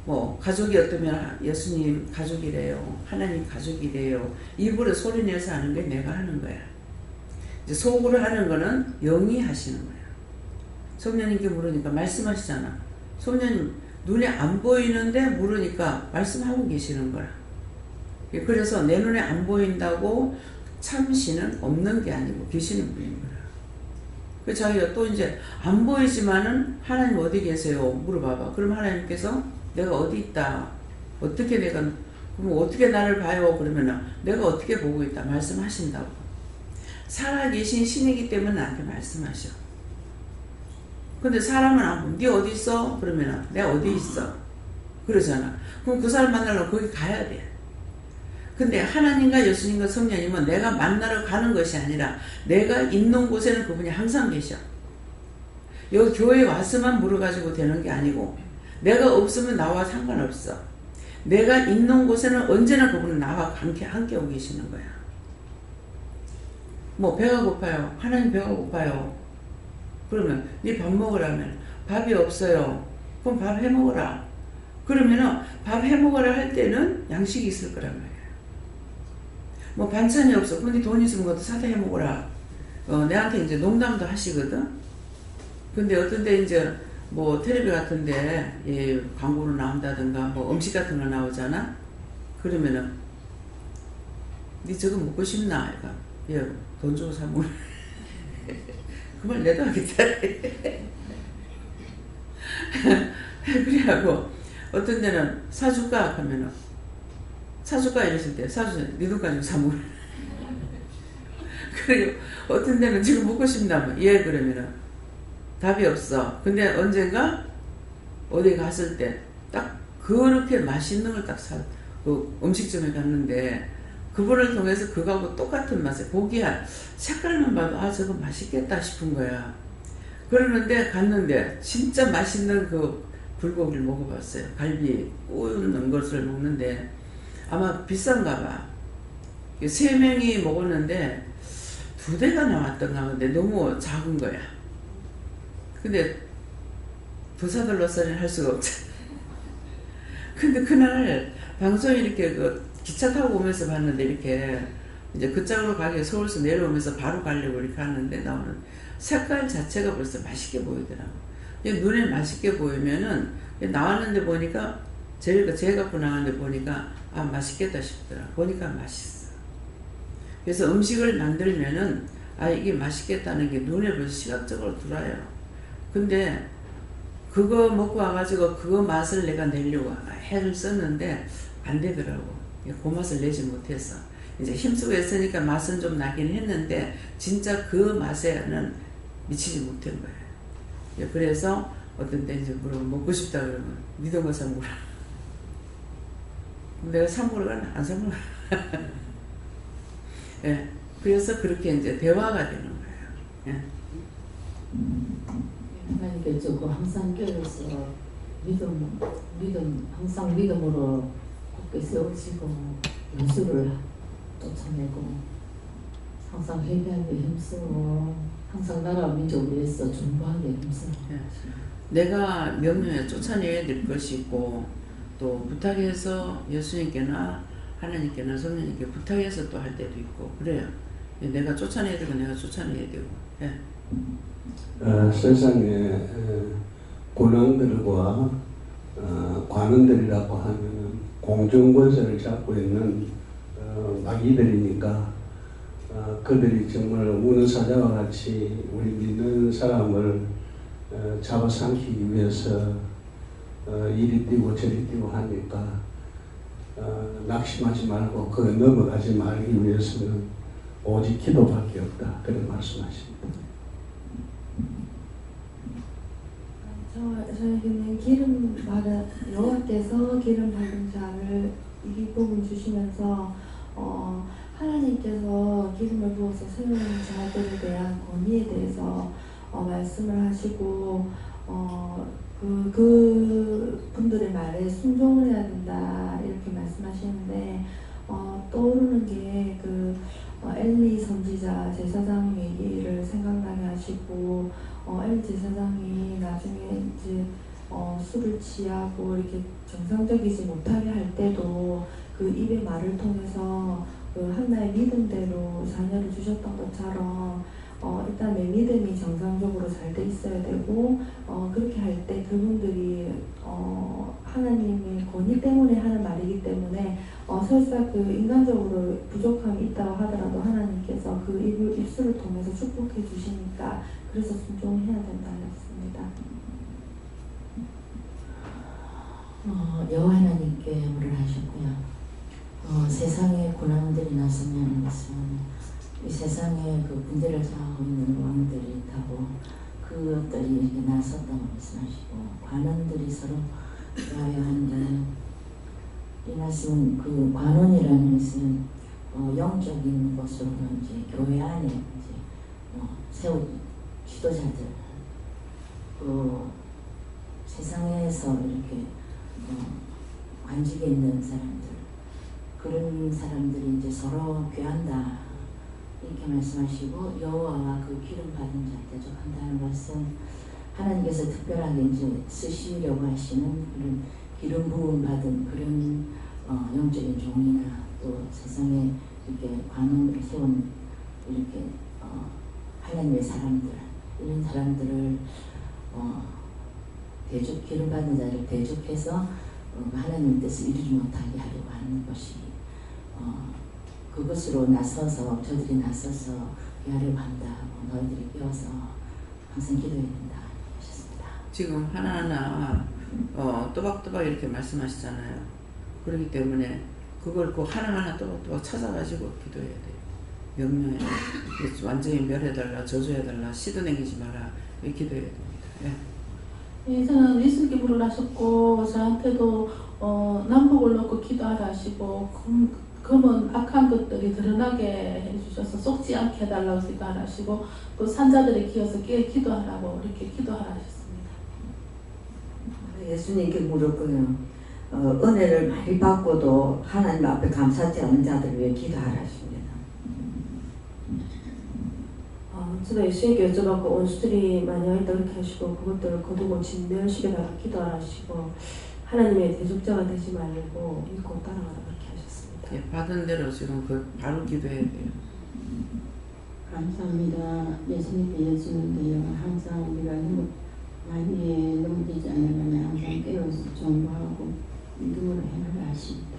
뭐 가족이 어떠면 예수님 가족이래요. 하나님 가족이래요. 입으로 소리내서 하는 게 내가 하는 거야. 이제 속으로 하는 거는 영이 하시는 거야. 성령님께 물으니까 말씀하시잖아. 성령님 눈에 안 보이는데 물으니까 말씀하고 계시는 거라. 그래서 내 눈에 안 보인다고 참 신은 없는 게 아니고 계시는 분인 거라. 그 자기가 또 이제 안 보이지만은 하나님 어디 계세요? 물어봐봐. 그럼 하나님께서 내가 어디 있다. 어떻게 그럼 어떻게 나를 봐요? 그러면은 내가 어떻게 보고 있다. 말씀하신다고. 살아계신 신이기 때문에 나한테 말씀하셔. 근데 사람은 안 보면 네 어디 있어? 그러면은 내가 어디 있어? 그러잖아. 그럼 그 사람 만나려면 거기 가야 돼. 근데 하나님과 예수님과 성령님은 내가 만나러 가는 것이 아니라 내가 있는 곳에는 그분이 항상 계셔. 여기 교회에 와서만 물어가지고 되는 게 아니고 내가 없으면 나와 상관없어. 내가 있는 곳에는 언제나 그분은 나와 함께 오고 계시는 거야. 뭐 배가 고파요. 하나님 배가 고파요. 그러면 네 밥 먹으라면 밥이 없어요. 그럼 밥 해 먹어라. 그러면은 밥 해 먹으라 할 때는 양식이 있을 거란 말이야. 뭐 반찬이 없어. 근데 돈 있으면 그것도 사다 해 먹어라. 내한테 이제 농담도 하시거든. 근데 어떤 데 이제 뭐 텔레비 같은데 예, 광고로 나온다든가 뭐 음식 같은 거 나오잖아. 그러면은 니 저거 먹고 싶나? 그러니까 예, 돈 주고 사 먹으라. 그 말 내도 하겠다. 그래하고 어떤 데는 사줄까? 하면은 사줄까? 이랬을 때 사주잖아. 니 돈 가지고 사 먹으라. 그리고 어떤 데는 지금 먹고 싶다면 예, 그러면은 답이 없어. 근데 언젠가 어디 갔을 때 딱 그렇게 맛있는 걸 딱 그 음식점에 갔는데 그분을 통해서 그거하고 똑같은 맛에 고기야 색깔만 봐도 아 저거 맛있겠다 싶은 거야. 그러는데 갔는데 진짜 맛있는 그 불고기를 먹어봤어요. 갈비 구우는 것을 먹는데 아마 비싼가 봐. 3명이 먹었는데 2대가 나왔던가. 근데 너무 작은 거야. 근데 도사들로서는 할 수가 없잖아. 근데 그날 방송에 이렇게 그 기차 타고 오면서 봤는데 이렇게 이제 그 짝으로 가게 서울에서 내려오면서 바로 가려고 이렇게 하는데 나오는 색깔 자체가 벌써 맛있게 보이더라고. 눈에 맛있게 보이면은 나왔는데 보니까 제일 갖고 나왔는데 보니까 아 맛있겠다 싶더라. 보니까 맛있어. 그래서 음식을 만들면은 아 이게 맛있겠다는 게 눈에 벌써 시각적으로 들어와요. 근데 그거 먹고 와가지고 그거 맛을 내가 내려고 해를 썼는데 안 되더라고. 그 맛을 내지 못해서 이제 힘쓰고 했으니까 맛은 좀 나긴 했는데 진짜 그 맛에는 미치지 못한 거예요. 그래서 어떤 때 이제 물어 먹고 싶다 그러면 니도 뭐 사먹으라. 내가 사먹으러 가나 안 사먹으러 가나. 예, 그래서 그렇게 이제 대화가 되는 거예요. 예. 하나님께 저거 항상 껴있어 믿음 항상 믿음으로 굳게 세우시고 예수를 쫓아내고 항상 회개하게 힘쓰고 항상 나라 민족을 위해서 중보하게 힘쓰고. 예. 내가 명령에 쫓아내야 될 것이고 또 부탁해서 예수님께나 하나님께나 성령님께 부탁해서 또 할 때도 있고 그래요. 내가 쫓아내야 되고 내가 쫓아내야 되고. 예. 세상에 군왕들과 관원들이라고 하면 공중권세를 잡고 있는 마귀들이니까 그들이 정말 우는 사자와 같이 우리 믿는 사람을 잡아삼키기 위해서 이리 뛰고 저리 뛰고 하니까 낙심하지 말고 그 넘어가지 말기 위해서는 오직 기도밖에 없다. 그런 말씀하십니다. 저에게는 기름 받은 여호와께서 기름 받은 자를 이 부분 주시면서 하나님께서 기름을 부어서 세우는 자들에 대한 권위에 대해서 말씀을 하시고 그 분들의 말에 순종을 해야 된다 이렇게 말씀하시는데 떠오르는 게 그 엘리 선지자 제사장 얘기를 생각나게 하시고 엘리 제사장이 나중에 이제 술을 취하고 이렇게 정상적이지 못하게 할 때도 그 입의 말을 통해서 그 한나의 믿음대로 자녀를 주셨던 것처럼 일단 내 믿음이 정상적으로 잘 돼 있어야 되고 그렇게 할 때 그분들이 하나님의 권위 때문에 하는 말이기 때문에 설사 그 인간적으로 부족함이 있다고 하더라도 하나님께서 그 입술을 통해서 축복해 주시니까 그래서 순종해야 된다는 말씀입니다. 여호와 하나님께 물을 하셨고요. 세상에 고난들이 나서면 이 세상에 그 군대를 쌓고 있는 왕들이 있다고 그것들이 이렇게 나섰다고 말씀하시고 관원들이 서로 대하여 하는데 이 말씀은 그 관원이라는 것은 영적인 것으로는 이제 교회 안에 이제 세운 지도자들 그 세상에서 이렇게 관직에 있는 사람들 그런 사람들이 이제 서로 교한다 이렇게 말씀하시고 여호와와 그 기름 받은 자 대적한다는 것은 하나님께서 특별하게 이제 쓰시려고 하시는 그런 기름 부음 받은 그런 영적인 종이나 또 세상에 이렇게 관원으로 세운 이렇게 하나님의 사람들 이런 사람들을 기름 받은 자를 대적해서 하나님 뜻을 이루지 못하게 하려고 하는 것이 그것으로 나서서 저들이 나서서 하려고 한다고 너희들이 깨워서 항상 기도해야 된다 하셨습니다. 지금 하나하나 또박또박 이렇게 말씀하시잖아요. 그렇기 때문에 그걸 꼭 하나하나 또박또박 찾아가지고 기도해야 돼요. 명령해. 완전히 멸해달라, 저주해달라, 시도내기지 마라. 이렇게 기도해야 됩니다. 예. 저는 예수님께 물을 하셨고 저한테도 남북을 놓고 기도하라 하시고 검은 악한 것들이 드러나게 해주셔서 속지 않게 해달라고 기도하라 하시고 또 산자들의 기어서 기도하라고 이렇게 기도하라 하셨습니다. 예수님께 물었고요. 은혜를 많이 받고도 하나님 앞에 감사하지 않는 자들을 위해 기도하라 하십니다. 저도 예수님께 여쭤봤고 원수들이 많이 있다 그렇게 하시고 그것들을 거두고 진멸시켜달라 기도하라 하시고 하나님의 대적자가 되지 말고 믿고 따라가라 그렇게 하셨습니다. 예, 받은 대로 지금 바로 기도해야 돼요. 감사합니다. 예수님께 여쭈는데요. 항상 우리가 많이 넘기지 않으면 항상 깨어서 정보하고 믿음으로 행하라 하십니다.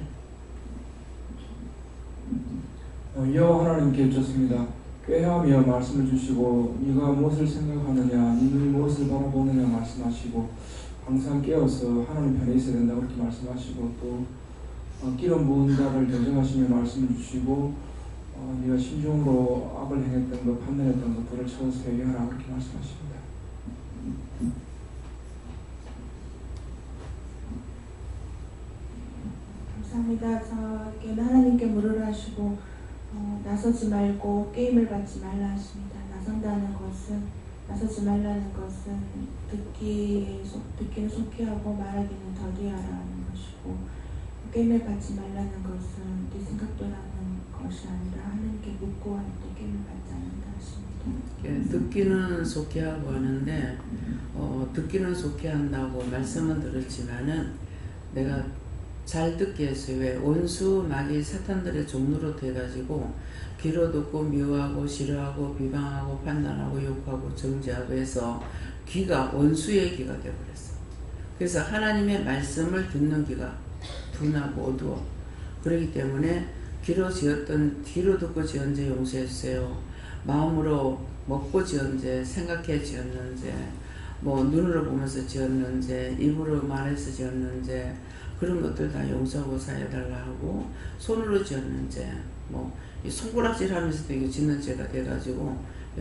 여호와 하나님께 여쭙습니다. 꾀하며 말씀을 주시고 네가 무엇을 생각하느냐 네는 무엇을 바라보느냐 말씀하시고 항상 깨어서 하나님 편에 있어야 된다 그렇게 말씀하시고 또 기름 부은 자를 대적하시며 말씀을 주시고 네가 심중으로 악을 행했던 것 판단했던 것 불을 쳐서 회개하라 그렇게 말씀하십니다. 감사합니다. 저에게는 하나님께 물으라 하시고 나서지 말고 게임을 받지 말라 하십니다. 나선다는 것은 나서지 말라는 것은 듣기는 속히 하고 말하기는 더디 하라는 것이고 게임을 받지 말라는 것은 네 생각도 나는 것이 아니라 하나님께 묻고 할 때 게임을 받지 않는다 하십니다. 듣기는 속히 하고 하는데 듣기는 속히 한다고 말씀은 들었지만은 내가 잘 듣게 했어요. 왜? 원수 마귀 사탄들의 종로로 돼가지고 귀로 듣고 미워하고 싫어하고 비방하고 판단하고 욕하고 정죄하고 해서 귀가 원수의 귀가 되어버렸어. 그래서 하나님의 말씀을 듣는 귀가 둔하고 어두워. 그렇기 때문에 귀로 듣고 지은 죄 용서해주세요. 마음으로 먹고 지은 죄, 생각해 지었는 죄, 뭐 눈으로 보면서 지었는 죄, 입으로 말해서 지었는 죄, 그런 것들 다 용서하고 사해달라 하고, 손으로 지었는 죄, 뭐 손가락질 하면서도 이거 짓는 죄가 돼가지고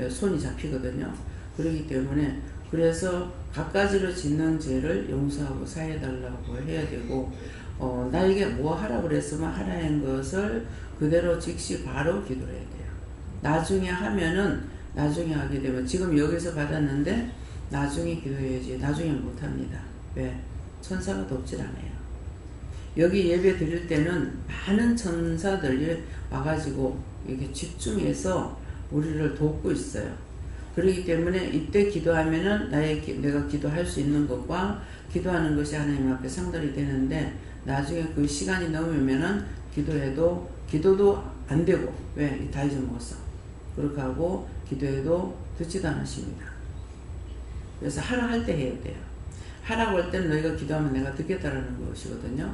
손이 잡히거든요. 그렇기 때문에 그래서 갖가지로 짓는 죄를 용서하고 사해달라고 해야 되고, 나에게 뭐 하라고 그랬으면 하라는 것을 그대로 즉시 바로 기도를 해야 돼요. 나중에 하면은 나중에 하게 되면 지금 여기서 받았는데 나중에 기도해야지 나중에 못합니다. 왜? 천사가 돕질 않아요. 여기 예배 드릴 때는 많은 천사들이 와가지고 이렇게 집중해서 우리를 돕고 있어요. 그렇기 때문에 이때 기도하면은 내가 기도할 수 있는 것과 기도하는 것이 하나님 앞에 상달이 되는데, 나중에 그 시간이 넘으면은 기도도 안 되고, 왜? 다 잊어먹었어. 그렇게 하고 기도해도 듣지도 않으십니다. 그래서 하라 할 때 해야 돼요. 하라고 할 때는 너희가 기도하면 내가 듣겠다라는 것이거든요.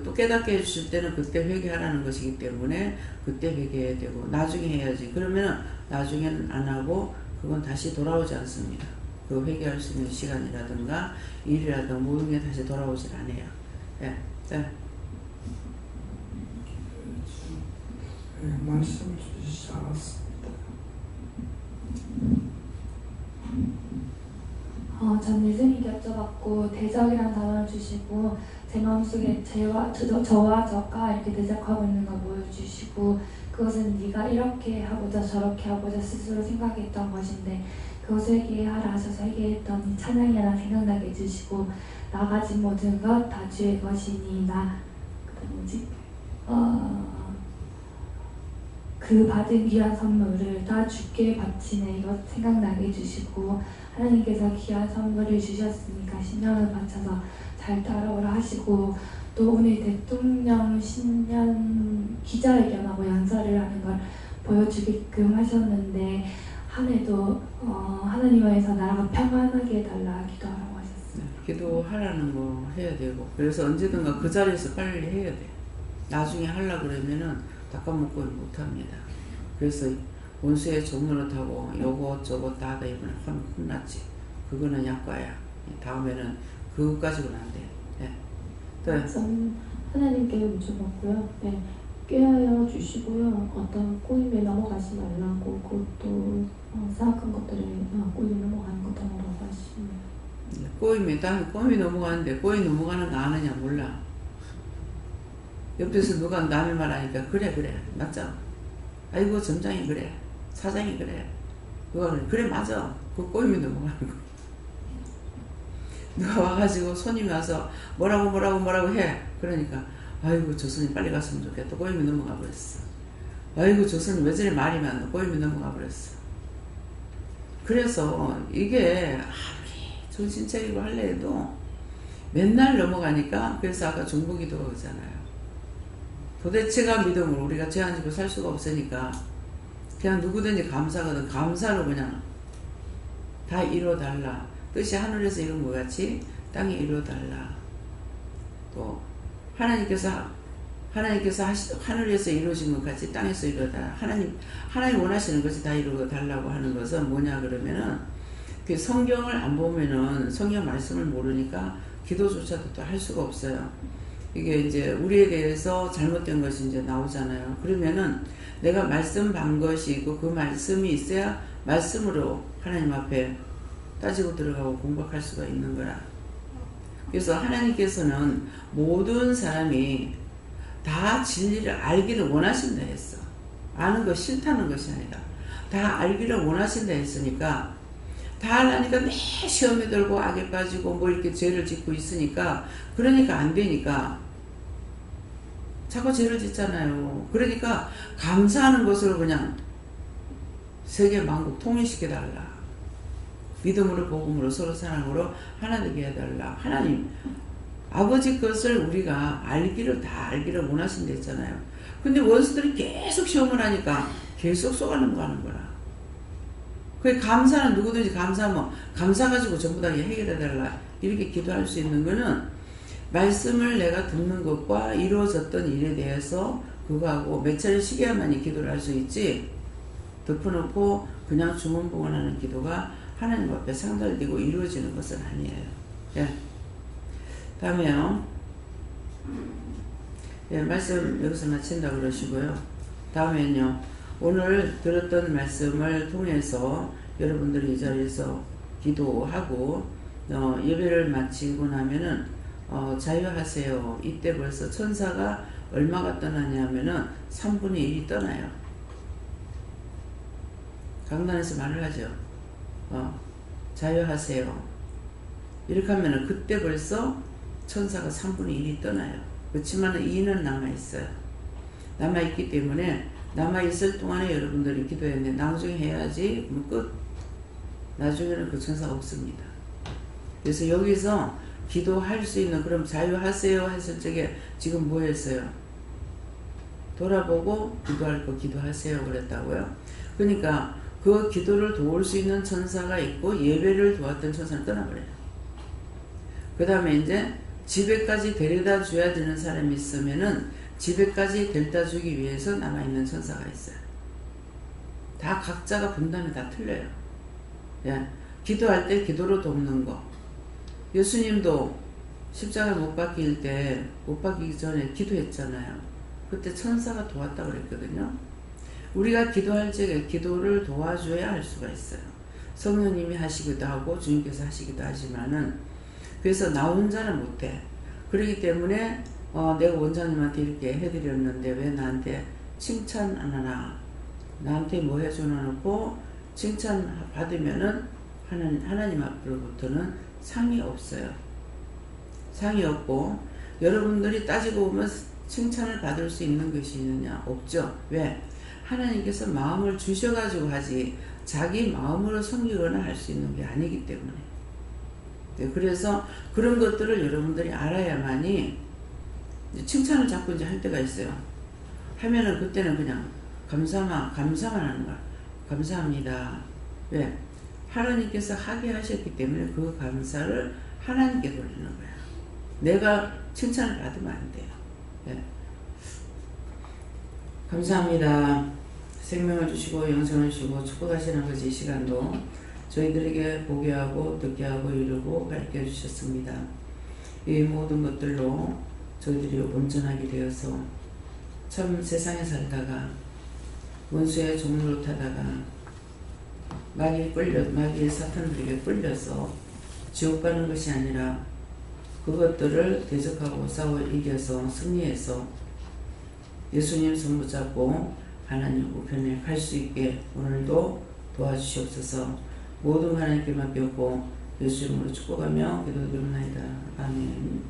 또 깨닫게 해주실 때는 그때 회개하라는 것이기 때문에 그때 회개해야 되고, 나중에 해야지. 그러면 나중에는 안 하고 그건 다시 돌아오지 않습니다. 그 회개할 수 있는 시간이라든가 일이라든가 모든 게 다시 돌아오질 않아요. 네. 네. 말씀 주시지 않았습니다. 전 예수님께 여쭤봤고 대적이라는 단어를 주시고 제 마음속에 저와 저가 이렇게 대적하고 있는 걸 보여주시고, 그것은 네가 이렇게 하고자 저렇게 하고자 스스로 생각했던 것인데 그것을 회개하라 하셔서 회개했더니 찬양이 하나 생각나게 해주시고, 나가진 모든 것 다 주의 것이니 그 받은 귀한 선물을 다 주께 바치네, 이것 생각나게 해주시고, 하나님께서 귀한 선물을 주셨으니까 신령을 바쳐서 잘 따라오라 하시고, 또 오늘 대통령 신년 기자회견하고 연설을 하는 걸 보여주게끔 하셨는데, 한 해도 하나님께서 나라가 평안하게 해달라 기도하라고 하셨어요. 기도하라는 거 해야 되고, 그래서 언제든가 그 자리에서 빨리 해야 돼. 나중에 하려고 그러면은 다 까먹고 못합니다. 그래서 원수의 종로를 타고 요것 저것 다 하다 이번에 혼났지. 그거는 약과야. 다음에는 그거 가지고는 안 돼. 네. 전 하나님께 여쭤봤고요. 네. 꾀하여 주시고요. 어떤 꼬임에 넘어가지 말라고, 그것도 사악한 것들에 꼬임에 넘어가는 것 당하라고 하십니다. 꼬임이 넘어가는데 꼬임 넘어가는 거 아느냐 몰라. 옆에서 누가 남의 말 하니까 그래 맞죠? 아이고 점장이 그래, 사장이 그래, 누가 그래 맞아. 그 꼬임이 넘어가는 거. 누가 와가지고 손님이 와서 뭐라고 해. 그러니까 아이고 저 손님 빨리 갔으면 좋겠다. 꼬임이 넘어가 버렸어. 아이고 저 손님 왜 저래 말이 많아. 꼬임이 넘어가 버렸어. 그래서 이게 아무리 정신차리고 하려 해도 맨날 넘어가니까, 그래서 아까 중보기도가 그러잖아요. 도대체가 믿음을 우리가 죄 안 지고 살 수가 없으니까 그냥 누구든지 감사거든. 감사로 그냥 다 이뤄달라. 뜻이 하늘에서 이룬 것 같이 땅에 이뤄달라. 또 하나님께서 하나님께서 하늘에서 이루어진 것 같이 땅에서 이루어다. 하나님 원하시는 것이 다 이루어 달라고 하는 것은 뭐냐 그러면은 그 성경을 안 보면은 성경 말씀을 모르니까 기도조차도 또 할 수가 없어요. 이게 이제 우리에 대해서 잘못된 것이 이제 나오잖아요. 그러면은 내가 말씀 반 것이 있고 그 말씀이 있어야 말씀으로 하나님 앞에 따지고 들어가고 공박할 수가 있는 거라. 그래서 하나님께서는 모든 사람이 다 진리를 알기를 원하신다 했어. 아는 거 싫다는 것이 아니라 다 알기를 원하신다 했으니까 다 알라니까 매 시험에 들고 악에 빠지고 뭐 이렇게 죄를 짓고 있으니까 그러니까 안 되니까 자꾸 죄를 짓잖아요. 그러니까 감사하는 것으로 그냥 세계 만국 통일시켜달라. 믿음으로 복음으로 서로 사랑으로 하나 되게 해달라. 하나님 아버지 것을 우리가 다 알기를 원하신다 했잖아요. 근데 원수들이 계속 시험을 하니까 계속 속아는 거라. 그 감사는 누구든지 감사하면 감사 가지고 전부 다 해결해달라 이렇게 기도할 수 있는 거는 말씀을 내가 듣는 것과 이루어졌던 일에 대해서 그거하고 몇 차례 시계야만이 기도를 할 수 있지 덮어놓고 그냥 주문부원하는 기도가 하나님 앞에 상달되고 이루어지는 것은 아니에요. 예. 다음에요. 예, 말씀 여기서 마친다 그러시고요. 다음에는요. 오늘 들었던 말씀을 통해서 여러분들이 이 자리에서 기도하고 예배를 마치고 나면은 자유하세요. 이때 벌써 천사가 얼마가 떠나냐면은 3분의 1이 떠나요. 강단에서 말을 하죠. 자유하세요. 이렇게 하면은 그때 벌써 천사가 3분의 1이 떠나요. 그렇지만 2는 남아있어요. 남아있기 때문에 남아있을 동안에 여러분들이 기도했는데 나중에 해야지 그럼 끝. 나중에는 그 천사가 없습니다. 그래서 여기서 기도할 수 있는 그럼 자유하세요 했을 적에 지금 뭐 했어요? 돌아보고 기도할 거 기도하세요 그랬다고요. 그러니까 그 기도를 도울 수 있는 천사가 있고 예배를 도왔던 천사는 떠나버려요. 그 다음에 이제 집에까지 데려다 줘야 되는 사람이 있으면은 집에까지 데려다 주기 위해서 남아있는 천사가 있어요. 다 각자가 분담이 다 틀려요. 예. 기도할 때 기도로 돕는 거. 예수님도 십자가 못 박히기 전에 기도했잖아요. 그때 천사가 도왔다고 그랬거든요. 우리가 기도할 적에 기도를 도와줘야 할 수가 있어요. 성령님이 하시기도 하고 주님께서 하시기도 하지만은 그래서 나 혼자는 못해. 그렇기 때문에 내가 원장님한테 이렇게 해드렸는데 왜 나한테 칭찬 안 하나? 나한테 뭐 해주나 놓고 칭찬 받으면은 하나님 앞으로부터는 상이 없어요. 상이 없고 여러분들이 따지고 보면 칭찬을 받을 수 있는 것이 있느냐? 없죠. 왜? 하나님께서 마음을 주셔가지고 하지 자기 마음으로 섬기거나 할 수 있는 게 아니기 때문에. 네, 그래서 그런 것들을 여러분들이 알아야만이 칭찬을 자꾸 이제 할 때가 있어요. 하면은 그때는 그냥 감사만 하는 거야. 감사합니다. 왜? 하나님께서 하게 하셨기 때문에 그 감사를 하나님께 돌리는 거야. 내가 칭찬을 받으면 안 돼요. 네. 감사합니다. 생명을 주시고 영생을 주시고 축복하시는 아버지 이 시간도 저희들에게 보게 하고 듣게 하고 이루고 가르쳐 주셨습니다. 이 모든 것들로 저희들이 온전하게 되어서 참 세상에 살다가 원수의 종로를 타다가 마귀의 사탄들에게 끌려서 지옥 가는 것이 아니라 그것들을 대적하고 싸워 이겨서 승리해서 예수님 손 붙잡고 하나님 우편에 갈 수 있게 오늘도 도와주시옵소서. 모든 하나님께 맡겼고 예수 이름으로 축복하며 기도드립니다. 아멘.